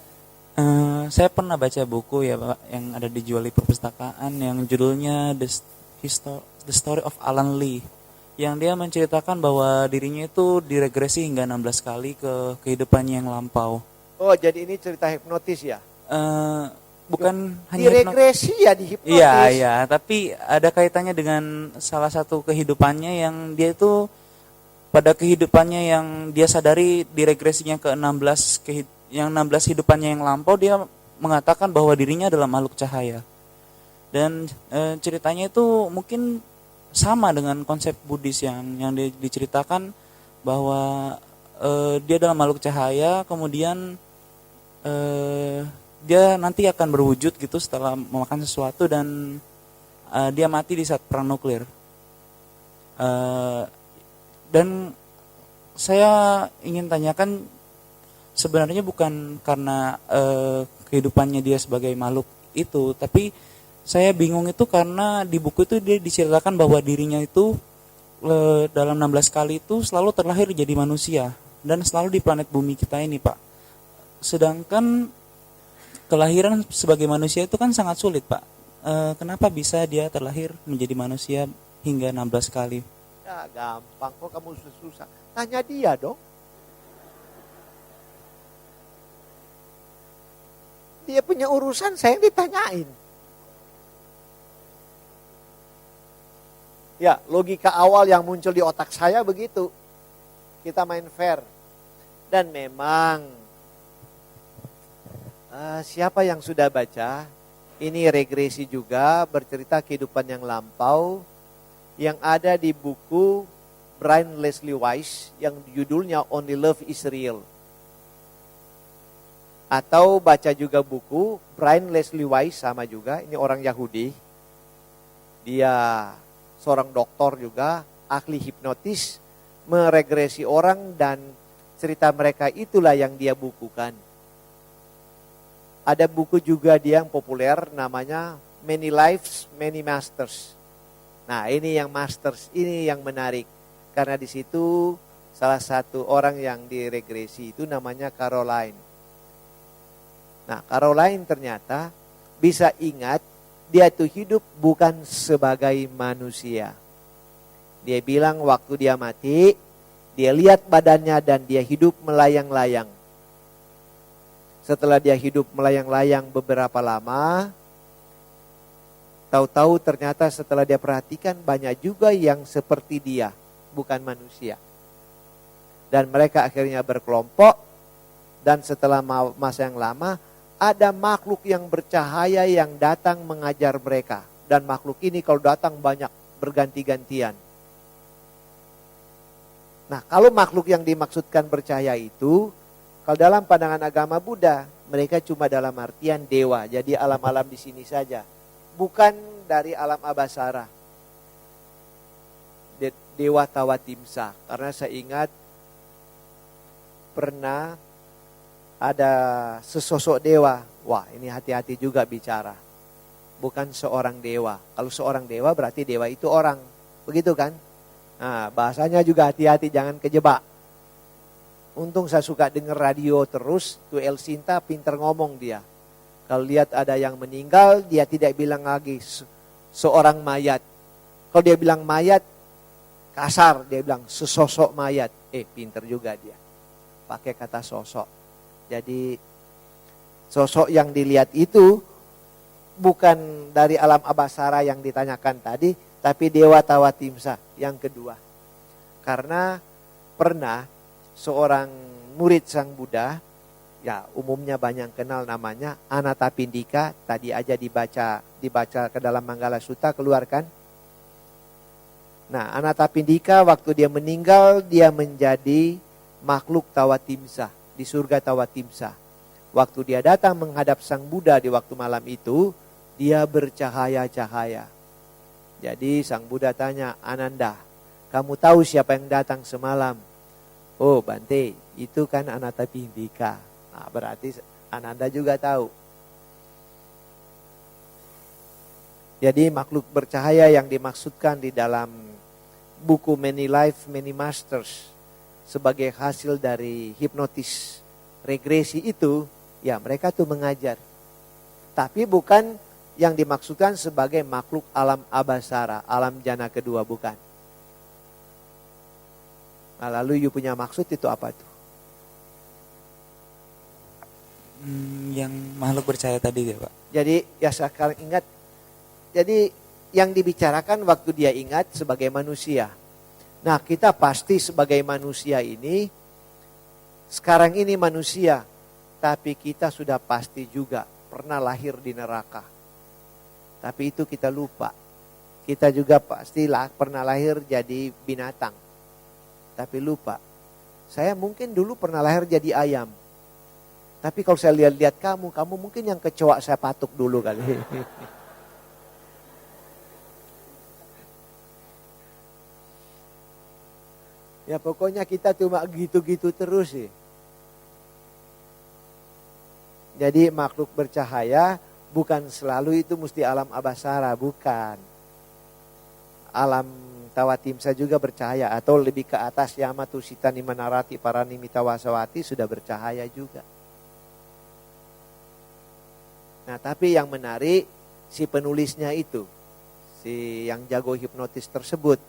Saya pernah baca buku ya, Pak, yang ada dijual di perpustakaan yang judulnya The Story of Alan Lee. Yang dia menceritakan bahwa dirinya itu diregresi hingga 16 kali ke kehidupannya yang lampau. Oh, jadi ini cerita hipnotis ya? Bukan hanya diregresi ya, di hipnotis. Iya, tapi ada kaitannya dengan salah satu kehidupannya yang dia itu pada kehidupannya yang dia sadari diregresinya ke 16 hidupannya yang lampau, dia mengatakan bahwa dirinya adalah makhluk cahaya. Dan ceritanya itu mungkin sama dengan konsep Buddhis yang diceritakan bahwa dia adalah makhluk cahaya, kemudian dia nanti akan berwujud gitu setelah memakan sesuatu, dan dia mati di saat perang nuklir. Dan saya ingin tanyakan, sebenarnya bukan karena kehidupannya dia sebagai makhluk itu, tapi saya bingung itu karena di buku itu dia diceritakan bahwa dirinya itu dalam 16 kali itu selalu terlahir jadi manusia dan selalu di planet bumi kita ini, Pak. Sedangkan kelahiran sebagai manusia itu kan sangat sulit, Pak. Kenapa bisa dia terlahir menjadi manusia hingga 16 kali? Ya gampang, kok kamu susah. Tanya dia dong. Dia punya urusan, saya yang ditanyain. Ya, logika awal yang muncul di otak saya begitu. Kita main fair. Dan memang siapa yang sudah baca, ini regresi juga, bercerita kehidupan yang lampau, yang ada di buku Brian Leslie Weiss, yang judulnya Only Love is Real. Atau baca juga buku Brian Leslie Weiss, sama juga, ini orang Yahudi. Dia seorang doktor juga, ahli hipnotis, meregresi orang, dan cerita mereka itulah yang dia bukukan. Ada buku juga dia yang populer namanya Many Lives, Many Masters. Nah, ini yang masters, ini yang menarik. Karena di situ salah satu orang yang diregresi itu namanya Caroline. Nah, Caroline ternyata bisa ingat dia itu hidup bukan sebagai manusia. Dia bilang waktu dia mati, dia lihat badannya dan dia hidup melayang-layang. Setelah dia hidup melayang-layang beberapa lama, tahu-tahu ternyata setelah dia perhatikan banyak juga yang seperti dia, bukan manusia. Dan mereka akhirnya berkelompok, dan setelah masa yang lama, ada makhluk yang bercahaya yang datang mengajar mereka. Dan makhluk ini kalau datang banyak, berganti-gantian. Nah, kalau makhluk yang dimaksudkan bercahaya itu, kalau dalam pandangan agama Buddha, mereka cuma dalam artian dewa. Jadi alam-alam di sini saja. Bukan dari alam abasara. Dewa Tawatimsa. Karena saya ingat pernah ada sesosok dewa. Wah, ini hati-hati juga bicara. Bukan seorang dewa. Kalau seorang dewa berarti dewa itu orang. Begitu kan? Nah, bahasanya juga hati-hati, jangan kejebak. Untung saya suka dengar radio terus, tuh El Sinta pinter ngomong dia. Kalau lihat ada yang meninggal, dia tidak bilang lagi seorang mayat. Kalau dia bilang mayat, kasar, dia bilang sesosok mayat. Pinter juga dia. Pakai kata sosok. Jadi sosok yang dilihat itu bukan dari alam abasara yang ditanyakan tadi, tapi Dewa Tawatimsa yang kedua. Karena pernah seorang murid Sang Buddha, ya umumnya banyak kenal namanya Anathapindika, tadi aja dibaca ke dalam Manggala Sutta, keluarkan. Nah, Anathapindika waktu dia meninggal, dia menjadi makhluk Tawatimsa, di surga Tawatimsa. Waktu dia datang menghadap Sang Buddha di waktu malam itu, dia bercahaya-cahaya. Jadi Sang Buddha tanya, Ananda, Kamu tahu siapa yang datang semalam? Oh Bante, itu kan Anathapindika. Nah, berarti Ananda juga tahu. Jadi makhluk bercahaya yang dimaksudkan di dalam buku Many Life, Many Masters sebagai hasil dari hipnotis regresi itu, ya mereka tuh mengajar. Tapi bukan yang dimaksudkan sebagai makhluk alam abasara, alam jana kedua, bukan. Nah, lalu you punya maksud itu apa tuh? Yang makhluk percaya tadi ya Pak. Jadi ya sekarang ingat, jadi yang dibicarakan waktu dia ingat sebagai manusia. Nah kita pasti sebagai manusia ini, sekarang ini manusia, tapi kita sudah pasti juga pernah lahir di neraka. Tapi itu kita lupa. Kita juga pastilah pernah lahir jadi binatang. Tapi lupa. Saya mungkin dulu pernah lahir jadi ayam. Tapi kalau saya lihat-lihat kamu mungkin yang kecoa saya patuk dulu kali. Ya pokoknya kita cuma gitu-gitu terus sih. Jadi makhluk bercahaya bukan selalu itu mesti alam abasara, bukan. Alam Tawatimsa juga bercahaya, atau lebih ke atas Yamatu Sita Nimanarati Paranimita Wasawati sudah bercahaya juga. Nah tapi yang menarik si penulisnya itu, si yang jago hipnotis tersebut,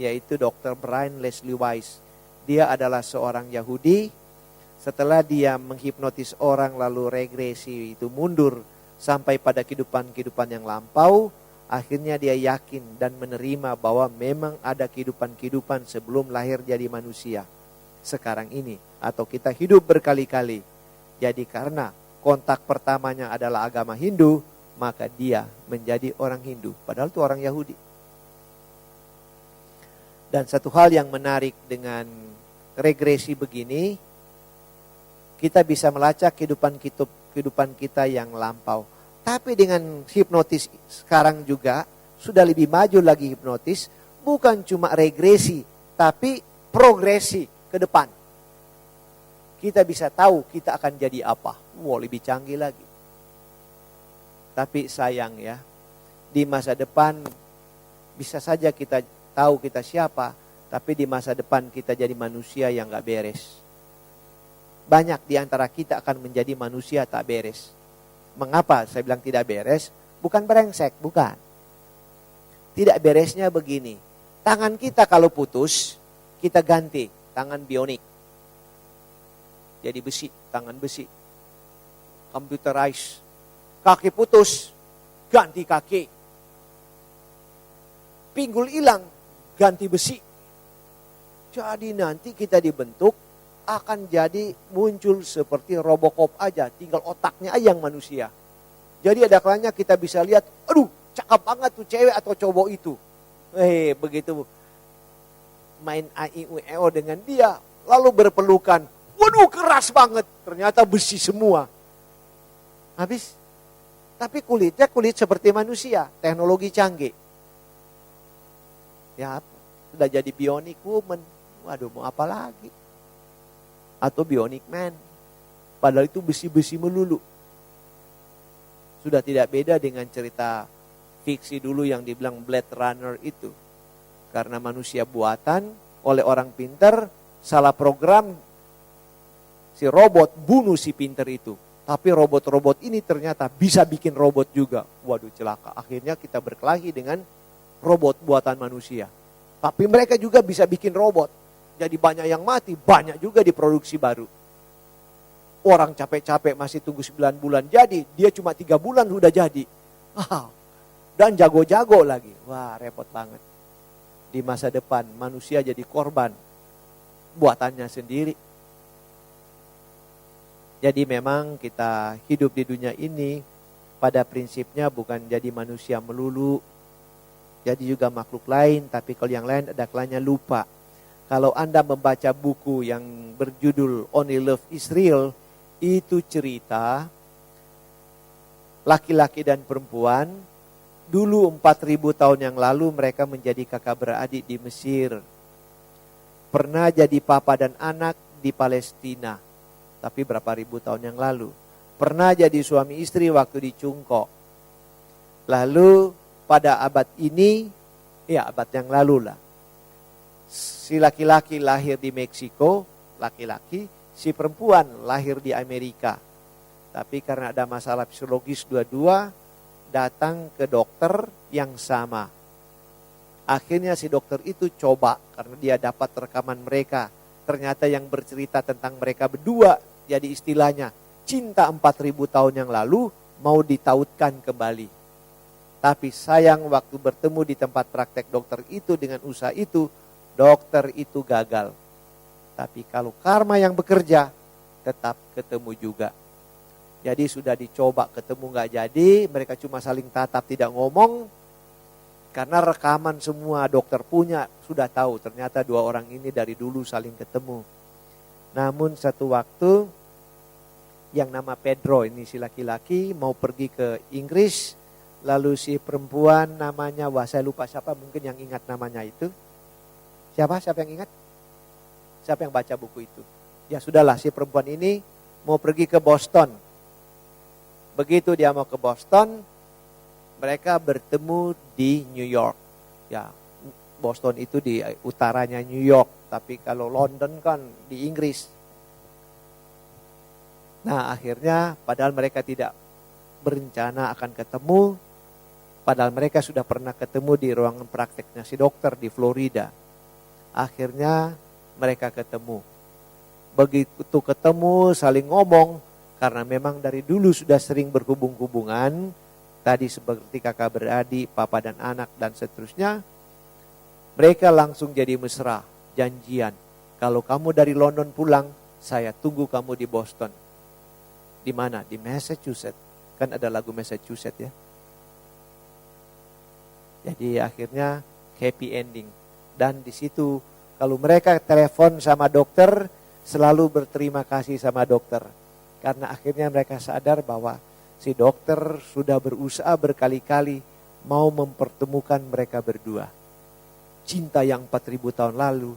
yaitu Dr. Brian Leslie Weiss. Dia adalah seorang Yahudi. Setelah dia menghipnotis orang lalu regresi itu mundur sampai pada kehidupan-kehidupan yang lampau, akhirnya dia yakin dan menerima bahwa memang ada kehidupan-kehidupan sebelum lahir jadi manusia sekarang ini, atau kita hidup berkali-kali. Jadi karena kontak pertamanya adalah agama Hindu, maka dia menjadi orang Hindu, padahal itu orang Yahudi. Dan satu hal yang menarik dengan regresi begini, kita bisa melacak kehidupan kita yang lampau. Tapi dengan hipnotis sekarang juga sudah lebih maju lagi hipnotis, bukan cuma regresi, tapi progresi ke depan. Kita bisa tahu kita akan jadi apa. Wow, lebih canggih lagi. Tapi sayang ya, di masa depan bisa saja kita tahu kita siapa, tapi di masa depan kita jadi manusia yang gak beres. Banyak di antara kita akan menjadi manusia tak beres. Mengapa saya bilang tidak beres? Bukan brengsek, bukan. Tidak beresnya begini. Tangan kita kalau putus, kita ganti tangan bionik. Jadi besi, tangan besi. Computerized. Kaki putus, ganti kaki. Pinggul hilang, ganti besi. Jadi nanti kita dibentuk akan jadi muncul seperti Robocop aja, tinggal otaknya aja yang manusia. Jadi ada kalanya kita bisa lihat, aduh cakep banget tuh cewek atau cowok itu. Begitu main AIUEO dengan dia, lalu berpelukan, waduh keras banget, ternyata besi semua. Habis, tapi kulitnya kulit seperti manusia, teknologi canggih. Ya, sudah jadi bionic woman, waduh mau apa lagi? Atau bionic man, padahal itu besi-besi melulu. Sudah tidak beda dengan cerita fiksi dulu yang dibilang Blade Runner itu. Karena manusia buatan oleh orang pintar, salah program, si robot bunuh si pintar itu. Tapi robot-robot ini ternyata bisa bikin robot juga. Waduh celaka, akhirnya kita berkelahi dengan robot buatan manusia. Tapi mereka juga bisa bikin robot. Jadi banyak yang mati, banyak juga diproduksi baru. Orang capek-capek masih tunggu 9 bulan jadi, dia cuma 3 bulan sudah jadi. Dan jago-jago lagi. Wah repot banget. Di masa depan manusia jadi korban buatannya sendiri. Jadi memang kita hidup di dunia ini pada prinsipnya bukan jadi manusia melulu. Jadi juga makhluk lain, tapi kalau yang lain ada kalanya lupa. Kalau Anda membaca buku yang berjudul Only Love is Real, itu cerita laki-laki dan perempuan. Dulu 4.000 tahun yang lalu mereka menjadi kakak beradik di Mesir. pernah jadi papa dan anak di Palestina, tapi berapa ribu tahun yang lalu. Pernah jadi suami istri waktu di Cungko. Lalu pada abad ini, ya abad yang lalu lah, si laki-laki lahir di Meksiko, laki-laki, si perempuan lahir di Amerika. Tapi karena ada masalah psikologis dua-dua, datang ke dokter yang sama. Akhirnya si dokter itu coba, karena dia dapat rekaman mereka. Ternyata yang bercerita tentang mereka berdua, jadi istilahnya, cinta 4.000 tahun yang lalu mau ditautkan kembali. Tapi sayang waktu bertemu di tempat praktek dokter itu dengan usaha itu, dokter itu gagal. Tapi kalau karma yang bekerja, tetap ketemu juga. Jadi sudah dicoba ketemu gak jadi, mereka cuma saling tatap tidak ngomong. Karena rekaman semua dokter punya, sudah tahu ternyata dua orang ini dari dulu saling ketemu. Namun satu waktu, yang nama Pedro ini si laki-laki mau pergi ke Inggris, lalu si perempuan namanya, wah saya lupa siapa, mungkin yang ingat namanya itu. Siapa yang ingat? Siapa yang baca buku itu? Ya sudahlah, si perempuan ini mau pergi ke Boston. Begitu dia mau ke Boston, mereka bertemu di New York. Ya, Boston itu di utaranya New York, tapi kalau London kan di Inggris. Nah akhirnya padahal mereka tidak berencana akan ketemu, padahal mereka sudah pernah ketemu di ruangan prakteknya si dokter di Florida. Akhirnya mereka ketemu. Begitu ketemu saling ngomong, karena memang dari dulu sudah sering berhubung-hubungan, tadi seperti kakak beradik, papa dan anak dan seterusnya, mereka langsung jadi mesra, janjian. Kalau kamu dari London pulang, saya tunggu kamu di Boston. Di mana? Di Massachusetts. Kan ada lagu Massachusetts ya. Jadi akhirnya happy ending. Dan di situ kalau mereka telepon sama dokter, selalu berterima kasih sama dokter. Karena akhirnya mereka sadar bahwa si dokter sudah berusaha berkali-kali mau mempertemukan mereka berdua. Cinta yang 4.000 tahun lalu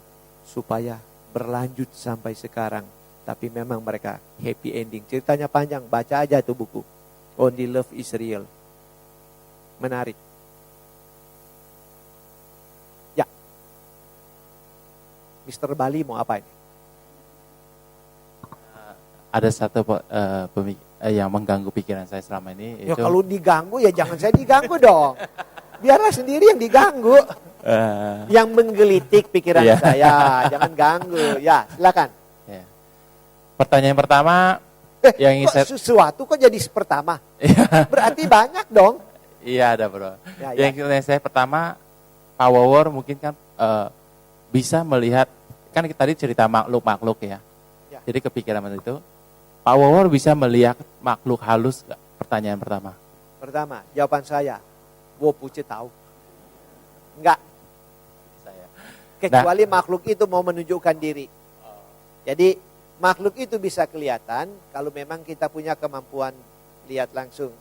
supaya berlanjut sampai sekarang. Tapi memang mereka happy ending. Ceritanya panjang, baca aja tuh buku. Only Love is Real. Menarik. Ya. Mr. Bali mau apa ini? Ada satu yang mengganggu pikiran saya selama ini. Ya kalau diganggu ya jangan saya diganggu dong. Biarlah sendiri yang diganggu. Yang menggelitik pikiran Iya. saya. Jangan ganggu. Ya silakan. Ya. Pertanyaan pertama yang ingin kok saya... sesuatu kok jadi pertama? Berarti banyak dong. Iya ada bro. Ya, Yang ingin saya pertama, Pak Wawor mungkin kan bisa melihat, kan kita tadi cerita makhluk-makhluk ya. Ya. Jadi kepikiran itu, Pak Wawor bisa melihat makhluk halus gak? Pertanyaan pertama. Pertama, jawaban saya, Wo Puce tahu. Enggak, Saya. kecuali makhluk itu mau menunjukkan diri. Jadi makhluk itu bisa kelihatan kalau memang kita punya kemampuan lihat langsung.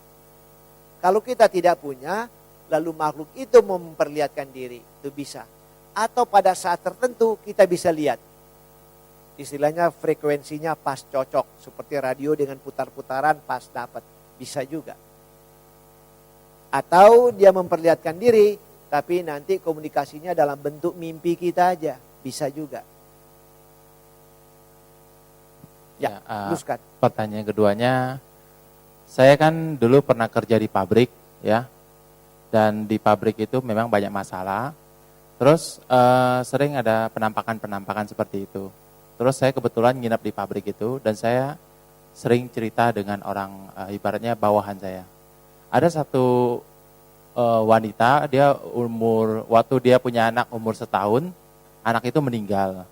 Kalau kita tidak punya, lalu makhluk itu memperlihatkan diri, itu bisa. Atau pada saat tertentu kita bisa lihat. Istilahnya frekuensinya pas cocok, seperti radio dengan putar-putaran pas dapat, bisa juga. Atau dia memperlihatkan diri, tapi nanti komunikasinya dalam bentuk mimpi kita aja, bisa juga. Ya, teruskan. Pertanyaan keduanya, saya kan dulu pernah kerja di pabrik ya, dan di pabrik itu memang banyak masalah. Terus sering ada penampakan-penampakan seperti itu. Terus saya kebetulan nginap di pabrik itu dan saya sering cerita dengan orang ibaratnya bawahan saya. Ada satu wanita, dia waktu dia punya anak umur 1 tahun, anak itu meninggal.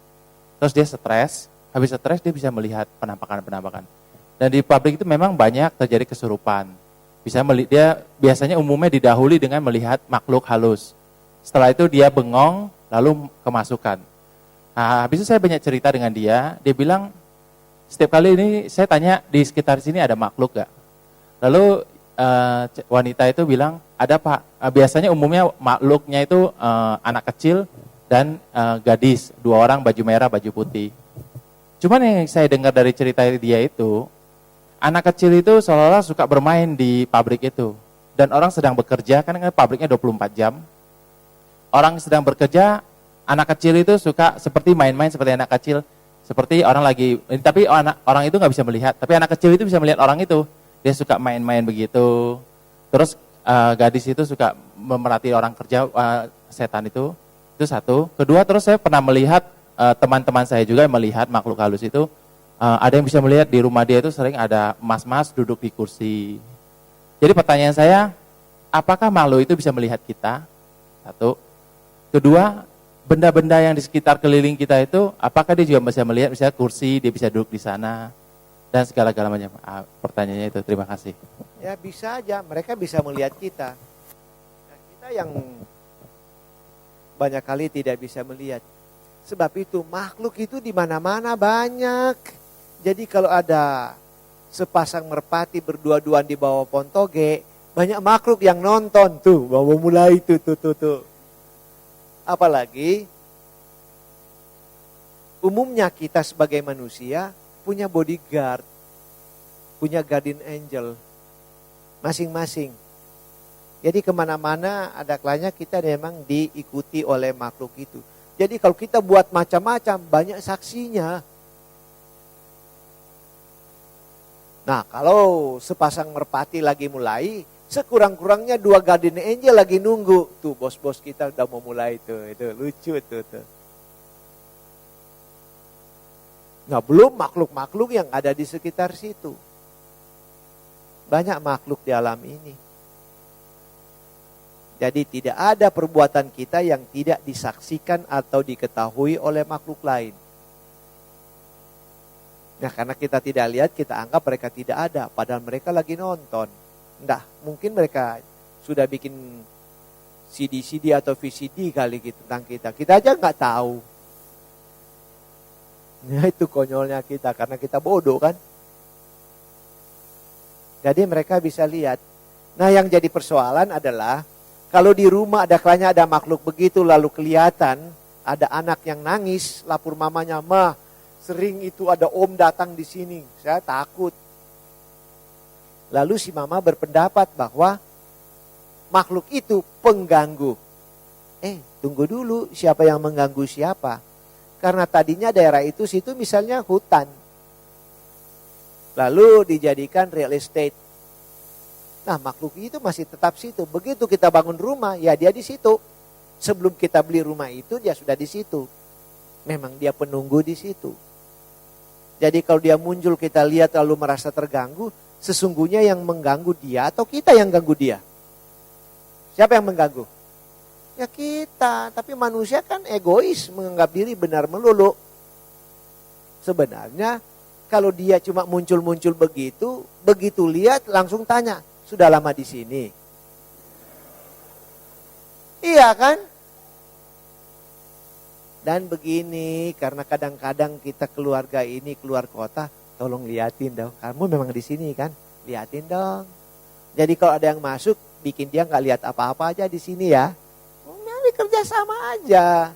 Terus dia stres. Habis stres dia bisa melihat penampakan-penampakan. Dan di pabrik itu memang banyak terjadi kesurupan. Dia biasanya umumnya didahului dengan melihat makhluk halus. Setelah itu dia bengong lalu kemasukan. Nah, habis itu saya banyak cerita dengan dia. Dia bilang setiap kali ini saya tanya di sekitar sini ada makhluk gak? Lalu wanita itu bilang ada Pak. Biasanya umumnya makhluknya itu anak kecil dan gadis, 2 orang baju merah, baju putih. Cuman yang saya dengar dari cerita dia itu, anak kecil itu seolah-olah suka bermain di pabrik itu. Dan orang sedang bekerja, kan pabriknya 24 jam. Orang sedang bekerja, anak kecil itu suka seperti main-main seperti anak kecil. Seperti orang lagi, tapi orang itu nggak bisa melihat. Tapi anak kecil itu bisa melihat orang itu. Dia suka main-main begitu. Terus gadis itu suka memerhati orang kerja, setan itu satu. Kedua, terus saya pernah melihat teman-teman saya juga yang melihat makhluk halus itu, ada yang bisa melihat di rumah dia itu sering ada mas-mas duduk di kursi. Jadi pertanyaan saya, apakah makhluk itu bisa melihat kita? Satu. Kedua, benda-benda yang di sekitar keliling kita itu, apakah dia juga bisa melihat, misalnya kursi, dia bisa duduk di sana, dan segala-gala macam. Pertanyaannya itu, terima kasih. Ya bisa aja, mereka bisa melihat kita. Nah, kita yang banyak kali tidak bisa melihat. Sebab itu makhluk itu di mana-mana banyak. Jadi kalau ada sepasang merpati berdua-duaan di bawah pohon toge, banyak makhluk yang nonton tuh, mau mulai tuh. Apalagi umumnya kita sebagai manusia punya bodyguard, punya guardian angel masing-masing. Jadi kemana-mana ada kalanya kita memang diikuti oleh makhluk itu. Jadi kalau kita buat macam-macam, banyak saksinya. Nah kalau sepasang merpati lagi mulai, sekurang-kurangnya 2 guardian angel lagi nunggu. Tuh bos-bos kita udah mau mulai tuh, itu lucu tuh. Nah belum makhluk-makhluk yang ada di sekitar situ. Banyak makhluk di alam ini. Jadi tidak ada perbuatan kita yang tidak disaksikan atau diketahui oleh makhluk lain. Nah karena kita tidak lihat, kita anggap mereka tidak ada. Padahal mereka lagi nonton. Nah mungkin mereka sudah bikin CD-CD atau VCD kali gitu tentang kita. Kita aja nggak tahu. Nah itu konyolnya kita, karena kita bodoh kan. Jadi mereka bisa lihat. Nah yang jadi persoalan adalah, kalau di rumah ada kalanya ada makhluk begitu lalu kelihatan ada anak yang nangis, lapor mamanya, "Ma, sering itu ada om datang di sini." Saya takut. Lalu si mama berpendapat bahwa makhluk itu pengganggu. Tunggu dulu, siapa yang mengganggu siapa? Karena tadinya daerah itu situ misalnya hutan. Lalu dijadikan real estate. Nah makhluk itu masih tetap situ. Begitu kita bangun rumah, ya dia di situ. Sebelum kita beli rumah itu, dia sudah di situ. Memang dia penunggu di situ. Jadi kalau dia muncul kita lihat lalu merasa terganggu, sesungguhnya yang mengganggu dia atau kita yang ganggu dia? Siapa yang mengganggu? Ya kita. Tapi manusia kan egois, menganggap diri benar melulu. Sebenarnya kalau dia cuma muncul-muncul begitu lihat langsung tanya, "Sudah lama di sini?" Iya kan? Dan begini, karena kadang-kadang kita keluarga ini keluar kota, tolong liatin dong. Kamu memang di sini kan? Liatin dong. Jadi kalau ada yang masuk, bikin dia nggak lihat apa-apa aja di sini ya. Mari kerja sama aja.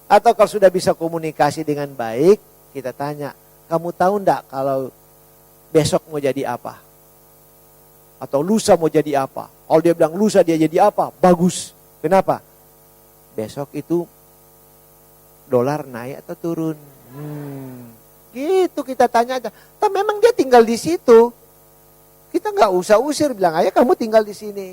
Atau kalau sudah bisa komunikasi dengan baik, kita tanya, "Kamu tahu enggak kalau besok mau jadi apa? Atau lusa mau jadi apa?" Kalau dia bilang lusa dia jadi apa? Bagus. Kenapa? Besok itu dolar naik atau turun. Gitu kita tanya aja. Tapi memang dia tinggal di situ. Kita nggak usah usir, bilang aja kamu tinggal di sini.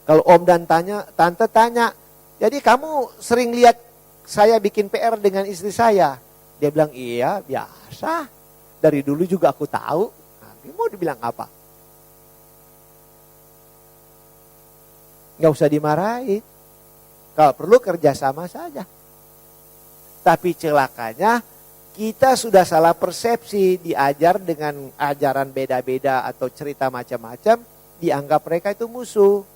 Kalau om dan tante tanya, "Jadi kamu sering lihat saya bikin PR dengan istri saya?" Dia bilang, "Iya, biasa. Dari dulu juga aku tahu." Nah, mau dibilang apa? Nggak usah dimarahin. Kalau perlu kerjasama saja. Tapi celakanya kita sudah salah persepsi, diajar dengan ajaran beda-beda atau cerita macam-macam, dianggap mereka itu musuh.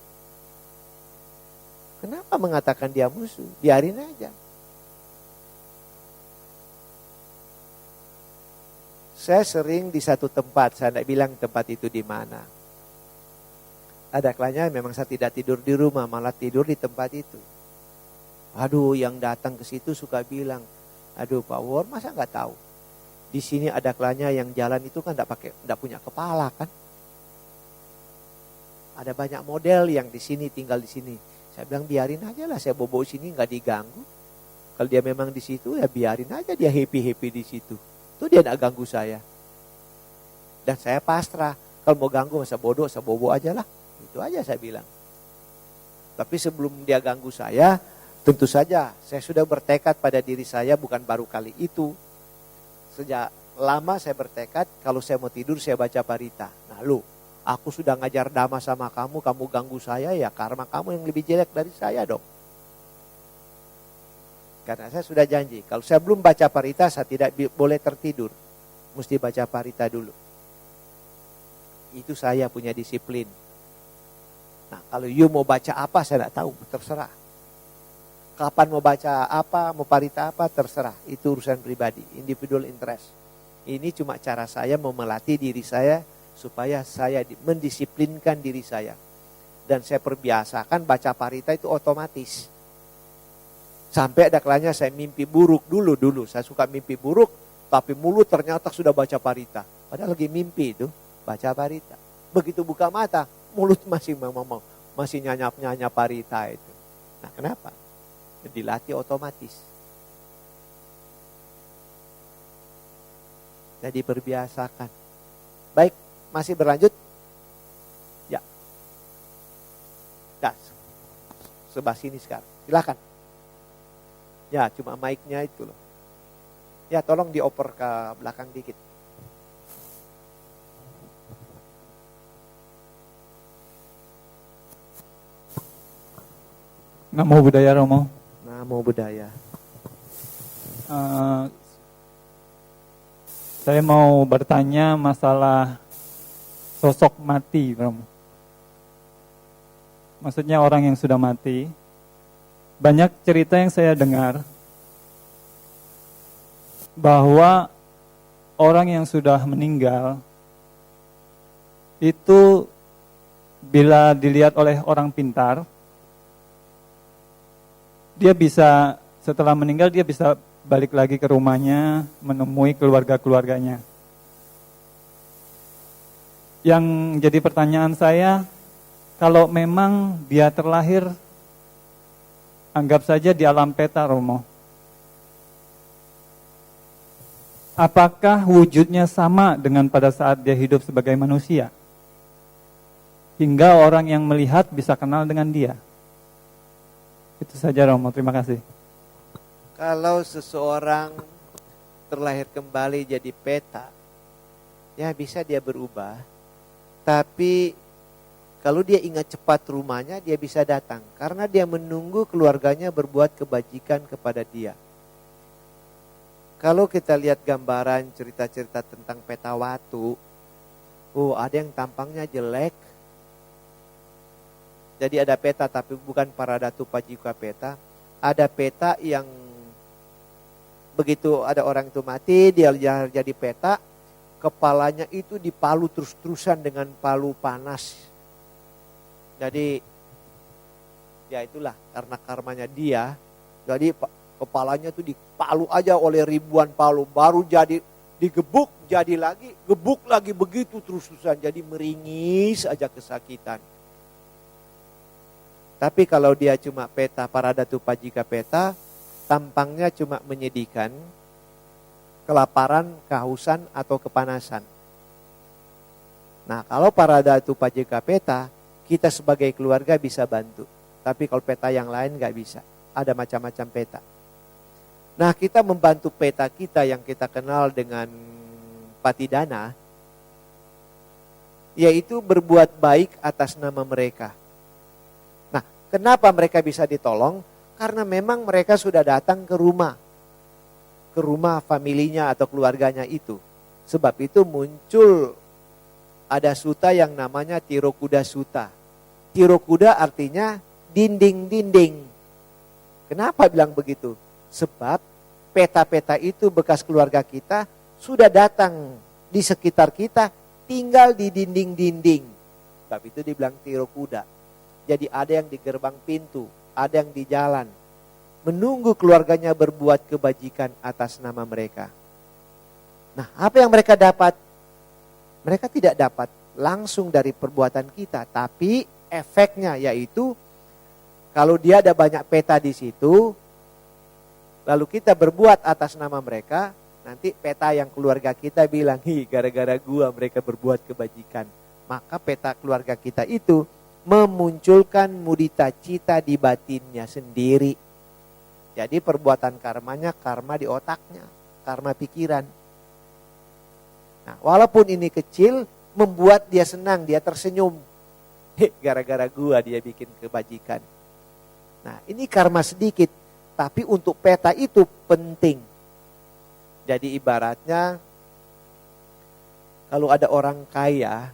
Kenapa mengatakan dia musuh? Biarin aja. Saya sering di satu tempat, saya tidak bilang tempat itu di mana. Ada kalanya memang saya tidak tidur di rumah, malah tidur di tempat itu. Aduh, yang datang ke situ suka bilang, aduh Pak Wor, masa nggak tahu? Di sini ada kalanya yang jalan itu kan nggak punya kepala kan? Ada banyak model yang di sini tinggal di sini. Saya bilang biarin aja lah, saya bobo sini nggak diganggu. Kalau dia memang di situ ya biarin aja dia happy di situ. Itu dia nggak ganggu saya. Dan saya pasrah. Kalau mau ganggu masa bodoh, saya bobo aja lah. Itu aja saya bilang. Tapi sebelum dia ganggu saya, tentu saja saya sudah bertekad pada diri saya, bukan baru kali itu. Sejak lama saya bertekad, kalau saya mau tidur saya baca parita. Nah lu, aku sudah ngajar dhamma sama kamu, kamu ganggu saya, ya karma kamu yang lebih jelek dari saya dong. Karena saya sudah janji, kalau saya belum baca parita, saya tidak boleh tertidur. Mesti baca parita dulu. Itu saya punya disiplin. Nah, kalau you mau baca apa, saya tidak tahu, terserah. Kapan mau baca apa, mau parita apa, terserah. Itu urusan pribadi, individual interest. Ini cuma cara saya mau melatih diri saya, supaya saya mendisiplinkan diri saya. Dan saya perbiasakan baca parita itu otomatis. Sampai ada kalanya saya mimpi buruk dulu. Saya suka mimpi buruk, tapi mulut ternyata sudah baca parita. Padahal lagi mimpi itu, baca parita. Begitu buka mata, mulut masih nyanyap parita itu. Nah kenapa? Dilatih otomatis. Jadi perbiasakan. Baik, masih berlanjut? Ya. Dah, sebelah sini sekarang. Silakan. Ya, cuma mic-nya itu loh. Ya, tolong dioper ke belakang dikit. Namo Buddhaya Romo. Namo Buddhaya. Saya mau bertanya masalah sosok mati, Romo. Maksudnya orang yang sudah mati. Banyak cerita yang saya dengar bahwa orang yang sudah meninggal itu bila dilihat oleh orang pintar, dia bisa setelah meninggal dia bisa balik lagi ke rumahnya, menemui keluarga-keluarganya. Yang jadi pertanyaan saya, kalau memang dia terlahir, anggap saja di alam peta, Romo, apakah wujudnya sama dengan pada saat dia hidup sebagai manusia? Hingga orang yang melihat bisa kenal dengan dia. Itu saja, Romo. Terima kasih. Kalau seseorang terlahir kembali jadi peta, ya bisa dia berubah. Tapi kalau dia ingat cepat rumahnya, dia bisa datang. Karena dia menunggu keluarganya berbuat kebajikan kepada dia. Kalau kita lihat gambaran cerita-cerita tentang peta watu, ada yang tampangnya jelek. Jadi ada peta tapi bukan Paradatu Pajika peta. Ada peta yang begitu ada orang itu mati, dia jadi peta, kepalanya itu dipalu terus-terusan dengan palu panas. Jadi ya itulah karena karmanya dia, jadi kepalanya itu dipalu aja oleh ribuan palu, baru jadi digebuk, jadi lagi, gebuk lagi begitu terus-terusan, jadi meringis aja kesakitan. Tapi kalau dia cuma peta Paradatu Pajika peta, tampangnya cuma menyedihkan, kelaparan, kehausan, atau kepanasan. Nah kalau Paradatu Pajika peta, kita sebagai keluarga bisa bantu. Tapi kalau peta yang lain gak bisa. Ada macam-macam peta. Nah kita membantu peta kita yang kita kenal dengan Patidana, yaitu berbuat baik atas nama mereka. Nah kenapa mereka bisa ditolong? Karena memang mereka sudah datang ke rumah familinya atau keluarganya itu. Sebab itu muncul ada suta yang namanya Tirokuda Suta. Tirokuda artinya dinding-dinding. Kenapa bilang begitu? Sebab peta-peta itu bekas keluarga kita sudah datang di sekitar kita, tinggal di dinding-dinding. Sebab itu dibilang tiro kuda. Jadi ada yang di gerbang pintu, ada yang di jalan, menunggu keluarganya berbuat kebajikan atas nama mereka. Nah, apa yang mereka dapat? Mereka tidak dapat langsung dari perbuatan kita, tapi efeknya yaitu kalau dia ada banyak peta di situ, lalu kita berbuat atas nama mereka, nanti peta yang keluarga kita bilang, gara-gara gua mereka berbuat kebajikan. Maka peta keluarga kita itu memunculkan mudita cita di batinnya sendiri. Jadi perbuatan karmanya karma di otaknya, karma pikiran. Nah, walaupun ini kecil, membuat dia senang, dia tersenyum. Gara-gara gua dia bikin kebajikan. Nah, ini karma sedikit, tapi untuk peta itu penting. Jadi ibaratnya, kalau ada orang kaya,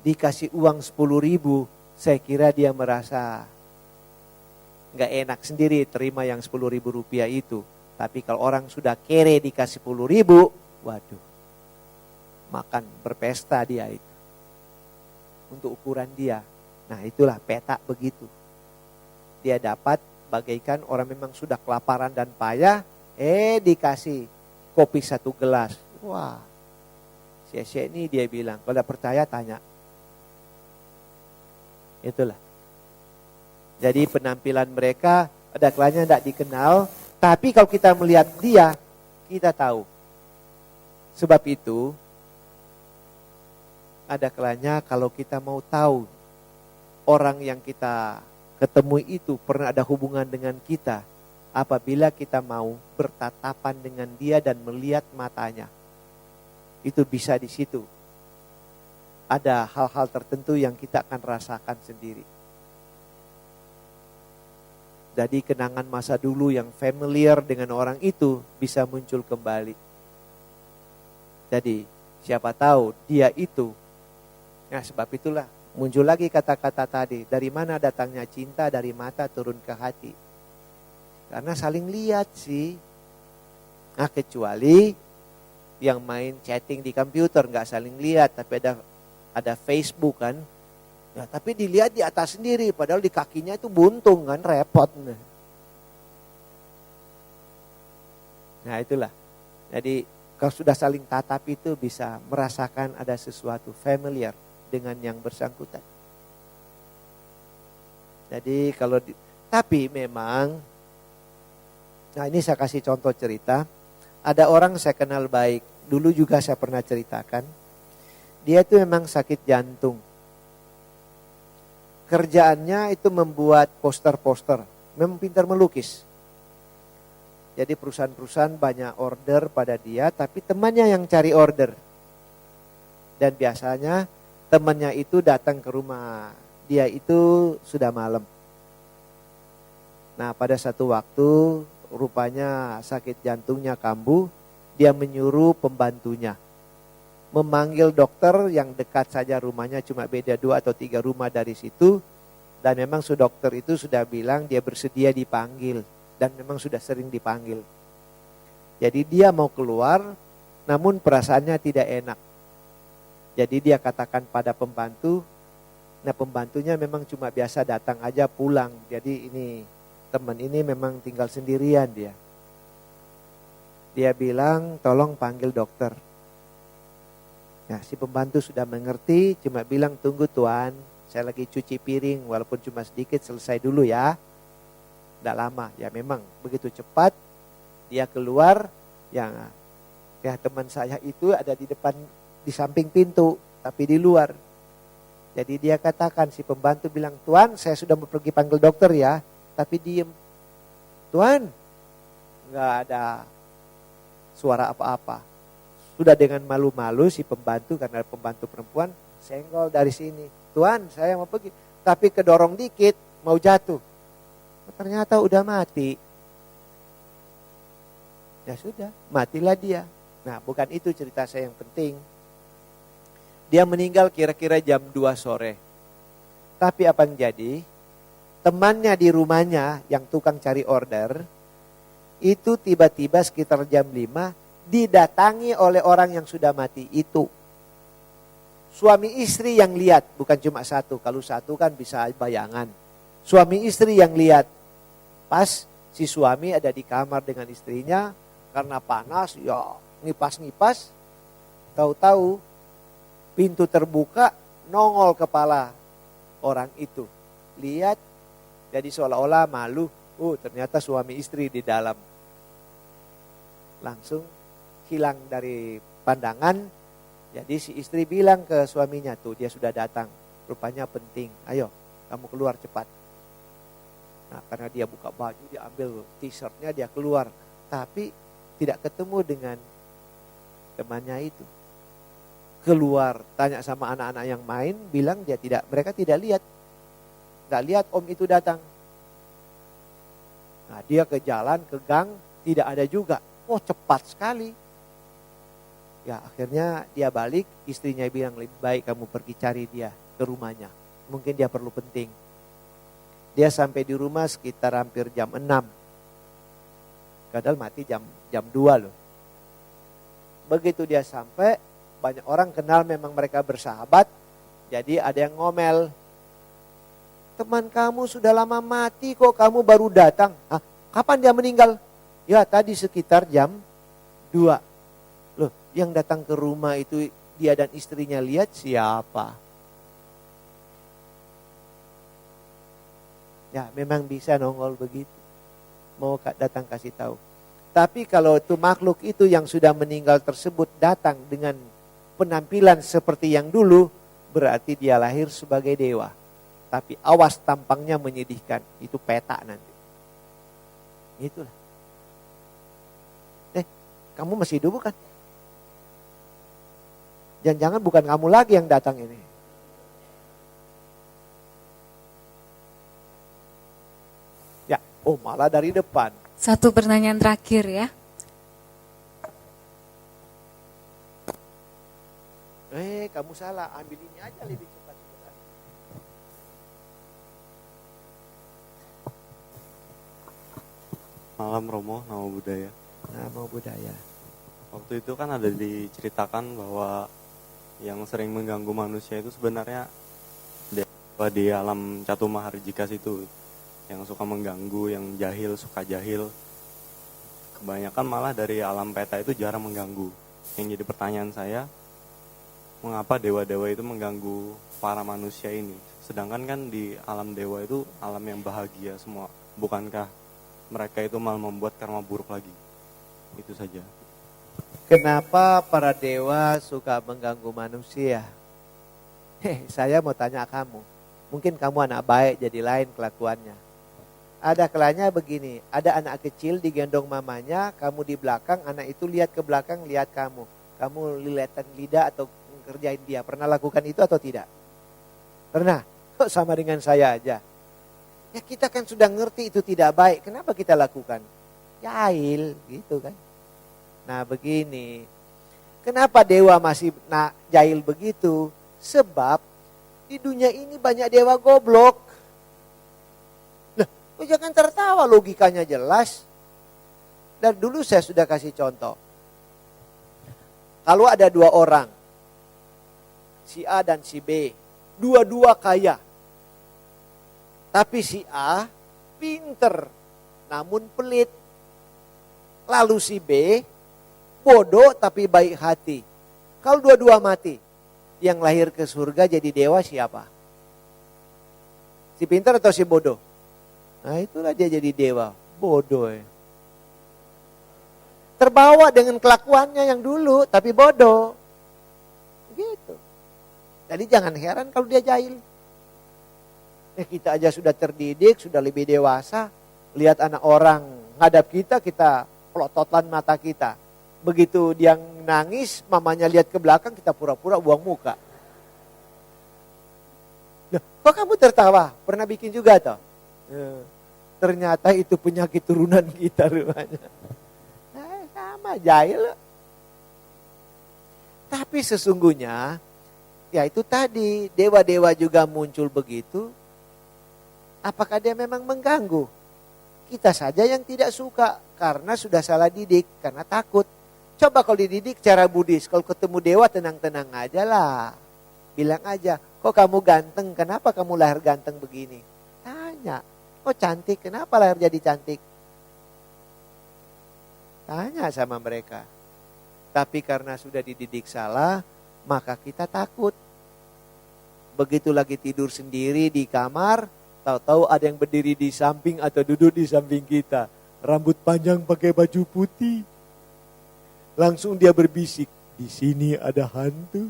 dikasih uang 10.000, saya kira dia merasa nggak enak sendiri terima yang 10.000 rupiah itu. Tapi kalau orang sudah kere dikasih 10.000, waduh, makan berpesta dia itu. Untuk ukuran dia. Nah, itulah peta begitu. Dia dapat bagaikan orang memang sudah kelaparan dan payah, dikasih kopi 1 gelas. Wah, sia-sia ini dia bilang, kalau tidak percaya tanya. Itulah. Jadi penampilan mereka ada kalanya tidak dikenal, tapi kalau kita melihat dia, kita tahu. Sebab itu, ada kalanya kalau kita mau tahu orang yang kita ketemu itu pernah ada hubungan dengan kita, apabila kita mau bertatapan dengan dia dan melihat matanya. Itu bisa di situ. Ada hal-hal tertentu yang kita akan rasakan sendiri. Jadi kenangan masa dulu yang familiar dengan orang itu bisa muncul kembali. Jadi siapa tahu dia itu. Nah, sebab itulah muncul lagi kata-kata tadi. Dari mana datangnya cinta? Dari mata turun ke hati. Karena saling lihat sih. Nah, kecuali yang main chatting di komputer nggak saling lihat, tapi ada Facebook kan. Ya, tapi dilihat di atas sendiri, padahal di kakinya itu buntung kan, repot. Nah, itulah. Jadi kalau sudah saling tatap itu bisa merasakan ada sesuatu familiar dengan yang bersangkutan. Jadi tapi memang, nah ini saya kasih contoh cerita. Ada orang saya kenal baik, dulu juga saya pernah ceritakan. Dia itu memang sakit jantung. Kerjaannya itu membuat poster-poster, memang pintar melukis. Jadi perusahaan-perusahaan banyak order pada dia, tapi temannya yang cari order. Dan biasanya temannya itu datang ke rumah dia itu sudah malam. Nah, pada satu waktu rupanya sakit jantungnya kambuh, dia menyuruh pembantunya memanggil dokter yang dekat saja rumahnya, cuma beda 2 atau 3 rumah dari situ. Dan memang dokter itu sudah bilang dia bersedia dipanggil. Dan memang sudah sering dipanggil. Jadi dia mau keluar, namun perasaannya tidak enak. Jadi dia katakan pada pembantu, nah pembantunya memang cuma biasa datang aja pulang. Jadi ini teman ini memang tinggal sendirian dia. Dia bilang tolong panggil dokter. Nah, si pembantu sudah mengerti, cuma bilang tunggu tuan, saya lagi cuci piring walaupun cuma sedikit, selesai dulu ya. Tidak lama, ya memang begitu cepat dia keluar, ya teman saya itu ada di depan, di samping pintu, tapi di luar. Jadi dia katakan, si pembantu bilang, tuan saya sudah mau pergi panggil dokter ya, tapi diem. Tuan, nggak ada suara apa-apa. Sudah dengan malu-malu si pembantu, karena pembantu perempuan, senggol dari sini. Tuan, saya mau pergi. Tapi kedorong dikit, mau jatuh. Ternyata udah mati. Ya sudah, matilah dia. Nah, bukan itu cerita saya yang penting. Dia meninggal kira-kira jam 2 sore. Tapi apa yang jadi? Temannya di rumahnya yang tukang cari order, itu tiba-tiba sekitar jam 5, didatangi oleh orang yang sudah mati itu. Suami istri yang lihat, bukan cuma satu. Kalau satu kan bisa bayangan. Suami istri yang lihat. Pas si suami ada di kamar dengan istrinya, karena panas, ya ngipas-ngipas. Tahu-tahu pintu terbuka, nongol kepala orang itu. Lihat, jadi seolah-olah malu. Oh, ternyata suami istri di dalam. Langsung hilang dari pandangan. Jadi si istri bilang ke suaminya, tuh dia sudah datang. Rupanya penting, ayo kamu keluar cepat. Nah, karena dia buka baju, dia ambil t-shirtnya, dia keluar. Tapi tidak ketemu dengan temannya itu. Keluar, tanya sama anak-anak yang main, bilang mereka tidak lihat. Gak lihat om itu datang. Nah, dia ke jalan, ke gang, tidak ada juga. Oh, cepat sekali. Ya, akhirnya dia balik, istrinya bilang lebih baik kamu pergi cari dia ke rumahnya. Mungkin dia perlu penting. Dia sampai di rumah sekitar hampir jam 6. Padahal mati jam 2 loh. Begitu dia sampai, banyak orang kenal memang mereka bersahabat. Jadi ada yang ngomel. Teman kamu sudah lama mati kok kamu baru datang. Hah, kapan dia meninggal? Ya tadi sekitar jam 2. Loh, yang datang ke rumah itu dia dan istrinya lihat siapa? Ya, memang bisa nongol begitu. Mau datang kasih tahu. Tapi kalau itu makhluk itu yang sudah meninggal tersebut datang dengan penampilan seperti yang dulu, berarti dia lahir sebagai dewa. Tapi awas tampangnya menyedihkan. Itu peta nanti. Itulah. Kamu masih hidup bukan? Jangan-jangan bukan kamu lagi yang datang ini. Ya, oh malah dari depan. Satu pertanyaan terakhir ya. Kamu salah, ambil ini aja lebih cepat. Malam Romo, nama budaya. Nama budaya. Waktu itu kan ada diceritakan bahwa yang sering mengganggu manusia itu sebenarnya di alam Catumaharjika situ. Yang suka mengganggu, yang jahil, suka jahil. Kebanyakan malah dari alam peta itu jarang mengganggu. Yang jadi pertanyaan saya, mengapa dewa-dewa itu mengganggu para manusia ini? Sedangkan kan di alam dewa itu alam yang bahagia semua. Bukankah mereka itu malah membuat karma buruk lagi? Itu saja. Kenapa para dewa suka mengganggu manusia? Saya mau tanya kamu. Mungkin kamu anak baik jadi lain kelakuannya. Ada kelanya begini, ada anak kecil digendong mamanya, kamu di belakang, anak itu lihat ke belakang, lihat kamu. Kamu lilatan lidah atau kerjain dia. Pernah lakukan itu atau tidak? Pernah? Kok sama dengan saya aja? Ya kita kan sudah ngerti itu tidak baik, kenapa kita lakukan? Jahil gitu kan. Nah begini, kenapa dewa masih jahil begitu? Sebab di dunia ini banyak dewa goblok. Nah, jangan tertawa, logikanya jelas. Dan dulu saya sudah kasih contoh. Kalau ada 2 orang, si A dan si B, dua-dua kaya. Tapi si A pinter, namun pelit. Lalu si B bodoh tapi baik hati. Kalau dua-dua mati, yang lahir ke surga jadi dewa siapa? Si pintar atau si bodoh? Nah itulah dia jadi dewa, bodoh ya. Terbawa dengan kelakuannya yang dulu, tapi bodoh. Gitu. Jadi jangan heran kalau dia jahil. Kita aja sudah terdidik, sudah lebih dewasa. Lihat anak orang ngadap kita, kita pelototan mata kita. Begitu dia nangis, mamanya lihat ke belakang, kita pura-pura buang muka. Loh, kok kamu tertawa? Pernah bikin juga toh? Ternyata itu penyakit turunan kita rupanya. Nah, sama jahil. Tapi sesungguhnya, ya itu tadi, dewa-dewa juga muncul begitu. Apakah dia memang mengganggu? Kita saja yang tidak suka karena sudah salah didik, karena takut. Coba kalau dididik cara Buddhis, kalau ketemu dewa tenang-tenang aja lah. Bilang aja, kok kamu ganteng, kenapa kamu lahir ganteng begini? Tanya, kok cantik, kenapa lahir jadi cantik? Tanya sama mereka. Tapi karena sudah dididik salah, maka kita takut. Begitu lagi tidur sendiri di kamar, tahu-tahu ada yang berdiri di samping atau duduk di samping kita. Rambut panjang pakai baju putih. Langsung dia berbisik, di sini ada hantu.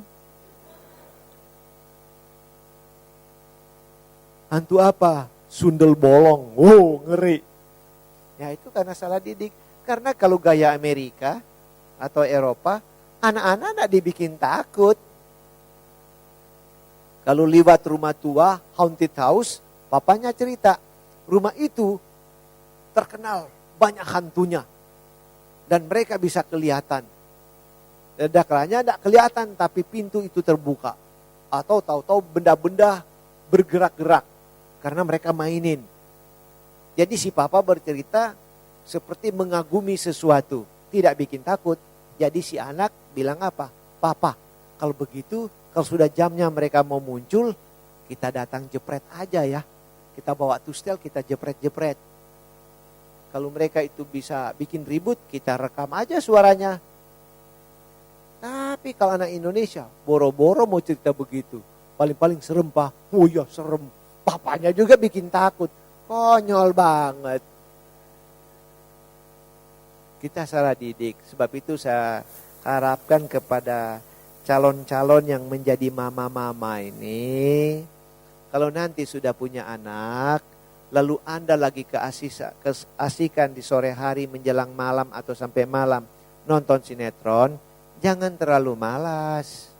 Hantu apa? Sundel bolong. Oh, ngeri. Ya itu karena salah didik. Karena kalau gaya Amerika atau Eropa, anak-anak tidak dibikin takut. Kalau lewat rumah tua, haunted house, papanya cerita, rumah itu terkenal banyak hantunya. Dan mereka bisa kelihatan. Ledakannya tidak kelihatan, tapi pintu itu terbuka. Atau tahu-tahu benda-benda bergerak-gerak. Karena mereka mainin. Jadi si papa bercerita seperti mengagumi sesuatu. Tidak bikin takut. Jadi si anak bilang apa? Papa, kalau begitu, kalau sudah jamnya mereka mau muncul, kita datang jepret aja ya. Kita bawa tustel, kita jepret-jepret. Kalau mereka itu bisa bikin ribut, kita rekam aja suaranya. Tapi kalau anak Indonesia, boro-boro mau cerita begitu. Paling-paling serem, Pak. Oh iya serem. Papanya juga bikin takut. Konyol banget. Kita salah didik. Sebab itu saya harapkan kepada calon-calon yang menjadi mama-mama ini. Kalau nanti sudah punya anak, lalu Anda lagi keasikan di sore hari menjelang malam atau sampai malam nonton sinetron, jangan terlalu malas.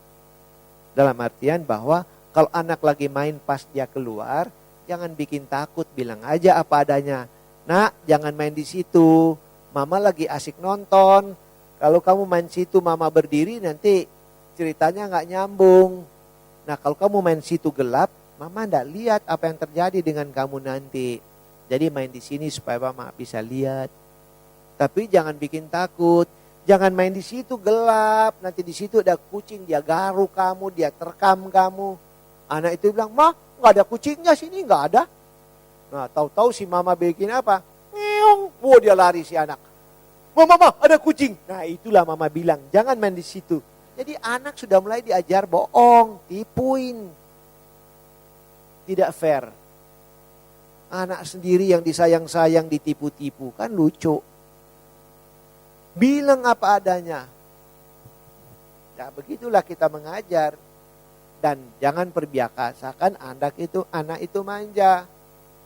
Dalam artian bahwa kalau anak lagi main pas dia keluar, jangan bikin takut, bilang aja apa adanya. Nak, jangan main di situ. Mama lagi asik nonton. Kalau kamu main situ, mama berdiri, nanti ceritanya nggak nyambung. Nah, kalau kamu main situ gelap, mama nggak lihat apa yang terjadi dengan kamu nanti. Jadi main di sini supaya mama bisa lihat. Tapi jangan bikin takut. Jangan main di situ gelap. Nanti di situ ada kucing, dia garuk kamu, dia terkam kamu. Anak itu bilang, "Ma, nggak ada kucingnya sini, nggak ada." Nah, tahu-tahu si mama bikin apa? Meong, wow, dia lari si anak. Mama, ada kucing. Nah, itulah mama bilang, jangan main di situ. Jadi anak sudah mulai diajar bohong, tipuin. Tidak fair. Anak sendiri yang disayang-sayang ditipu-tipu, kan lucu. Bilang apa adanya. Nah, begitulah kita mengajar. Dan jangan perbiasakan anak itu manja.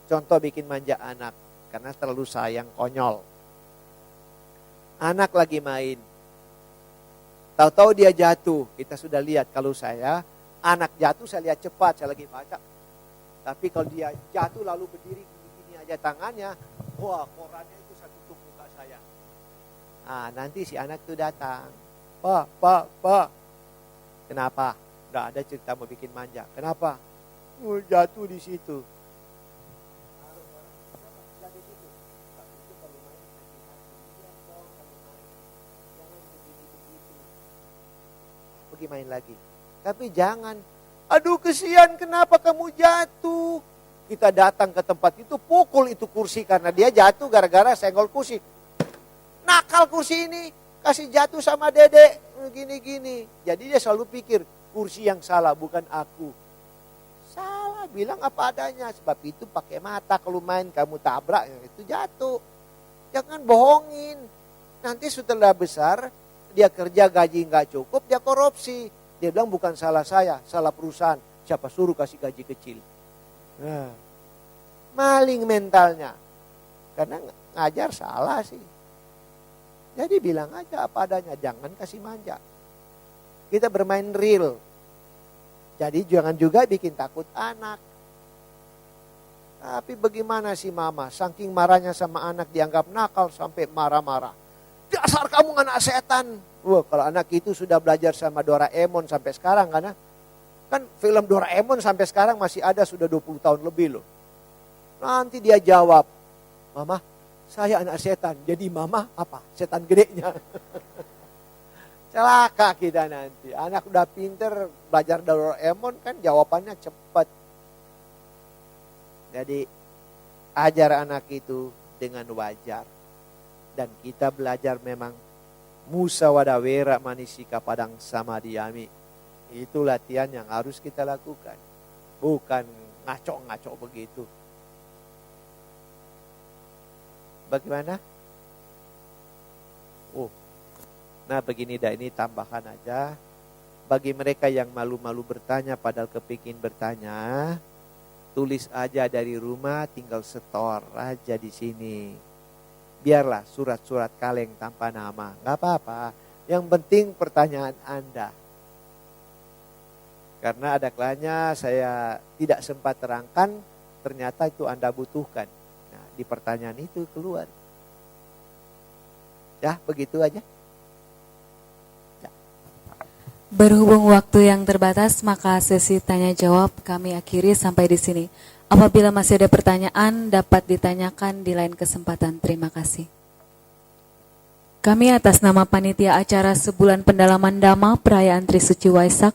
Contoh bikin manja anak. Karena terlalu sayang, konyol. Anak lagi main. Tahu-tahu dia jatuh. Kita sudah lihat kalau saya, anak jatuh saya lihat cepat. Saya lagi baca. Tapi kalau dia jatuh lalu berdiri gini-gini aja tangannya. Wah, korannya itu saya tutup muka saya. Nah, nanti si anak itu datang. Pak. Kenapa? Nggak ada cerita mau bikin manja. Kenapa? Jatuh di situ. Pergi main lagi. Tapi jangan. Aduh kesian, kenapa kamu jatuh? Kita datang ke tempat itu, pukul itu kursi karena dia jatuh gara-gara senggol kursi. Nakal kursi ini, kasih jatuh sama dedek, gini-gini. Jadi dia selalu pikir, kursi yang salah, bukan aku. Salah, bilang apa adanya. Sebab itu pakai mata, kalau main kamu tabrak, itu jatuh. Jangan bohongin. Nanti setelah besar, dia kerja gaji nggak cukup, dia korupsi. Dia bilang bukan salah saya, salah perusahaan. Siapa suruh kasih gaji kecil. Nah, maling mentalnya. Karena ngajar salah sih. Jadi bilang aja apa adanya, jangan kasih manja. Kita bermain real. Jadi jangan juga bikin takut anak. Tapi bagaimana si mama, saking marahnya sama anak dianggap nakal sampai marah-marah. Dasar kamu anak setan. Wah, kalau anak itu sudah belajar sama Doraemon sampai sekarang kan film Doraemon sampai sekarang masih ada, sudah 20 tahun lebih loh. Nanti dia jawab, "Mama, saya anak setan." Jadi mama apa? Setan gedenya. Celaka kita nanti. Anak udah pinter belajar Doraemon kan jawabannya cepat. Jadi ajar anak itu dengan wajar. Dan kita belajar memang musawadah wera manisika padang sama diami. Itu latihan yang harus kita lakukan. Bukan ngaco-ngaco begitu. Bagaimana? Nah begini dah, ini tambahkan aja. Bagi mereka yang malu-malu bertanya padahal kepingin bertanya, tulis aja dari rumah, tinggal setor aja di sini. Biarlah surat-surat kaleng tanpa nama, nggak apa-apa. Yang penting pertanyaan Anda. Karena ada kalanya saya tidak sempat terangkan, ternyata itu Anda butuhkan. Nah, di pertanyaan itu keluar. Ya, begitu aja. Berhubung waktu yang terbatas, maka sesi tanya jawab kami akhiri sampai di sini. Apabila masih ada pertanyaan, dapat ditanyakan di lain kesempatan. Terima kasih. Kami atas nama Panitia Acara Sebulan Pendalaman Dhamma Perayaan Trisuci Waisak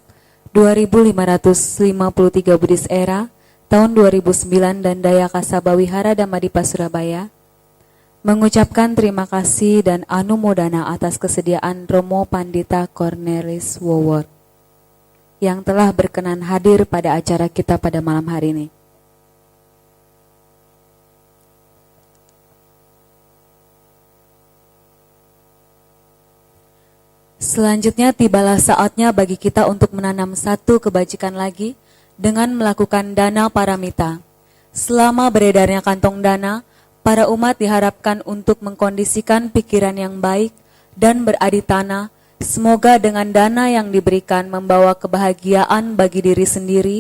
2553 Buddhis Era tahun 2009 dan Daya Kasaba Wihara Dhammadipa Surabaya, mengucapkan terima kasih dan anumodana atas kesediaan Romo Pandita Cornelis Wowor yang telah berkenan hadir pada acara kita pada malam hari ini. Selanjutnya tibalah saatnya bagi kita untuk menanam satu kebajikan lagi dengan melakukan dana paramita. Selama beredarnya kantong dana, para umat diharapkan untuk mengkondisikan pikiran yang baik dan beraditana. Semoga dengan dana yang diberikan membawa kebahagiaan bagi diri sendiri,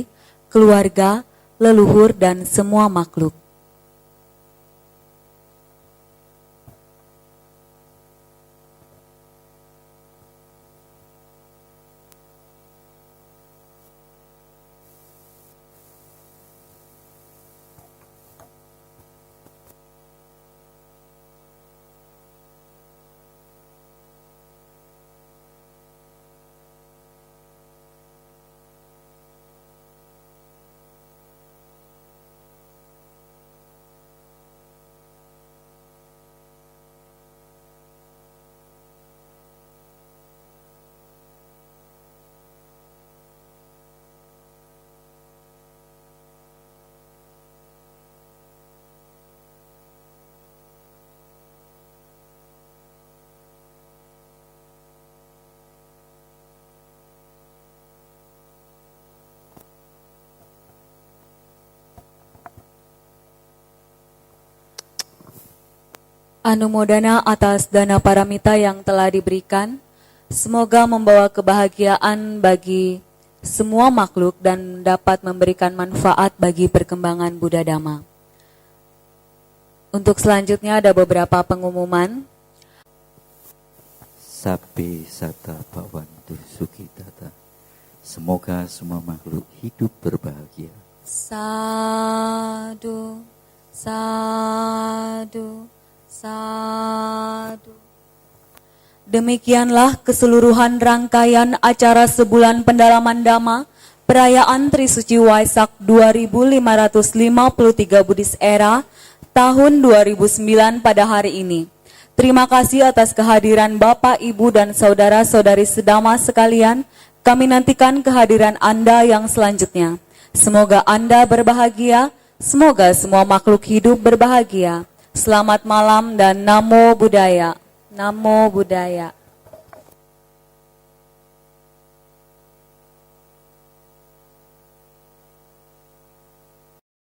keluarga, leluhur, dan semua makhluk. Anumodana atas dana paramita yang telah diberikan, semoga membawa kebahagiaan bagi semua makhluk dan dapat memberikan manfaat bagi perkembangan Buddha Dhamma. Untuk selanjutnya ada beberapa pengumuman. Sapi sata bhavantu sukhitata. Semoga semua makhluk hidup berbahagia. Sadu, sadu, sadu. Demikianlah keseluruhan rangkaian acara sebulan pendalaman Dhamma Perayaan Trisuci Waisak 2553 Buddhis Era tahun 2009 pada hari ini. Terima kasih atas kehadiran Bapak, Ibu, dan saudara-saudari sedama sekalian. Kami nantikan kehadiran Anda yang selanjutnya. Semoga Anda berbahagia, semoga semua makhluk hidup berbahagia. Selamat malam dan Namo Buddhaya. Namo Buddhaya.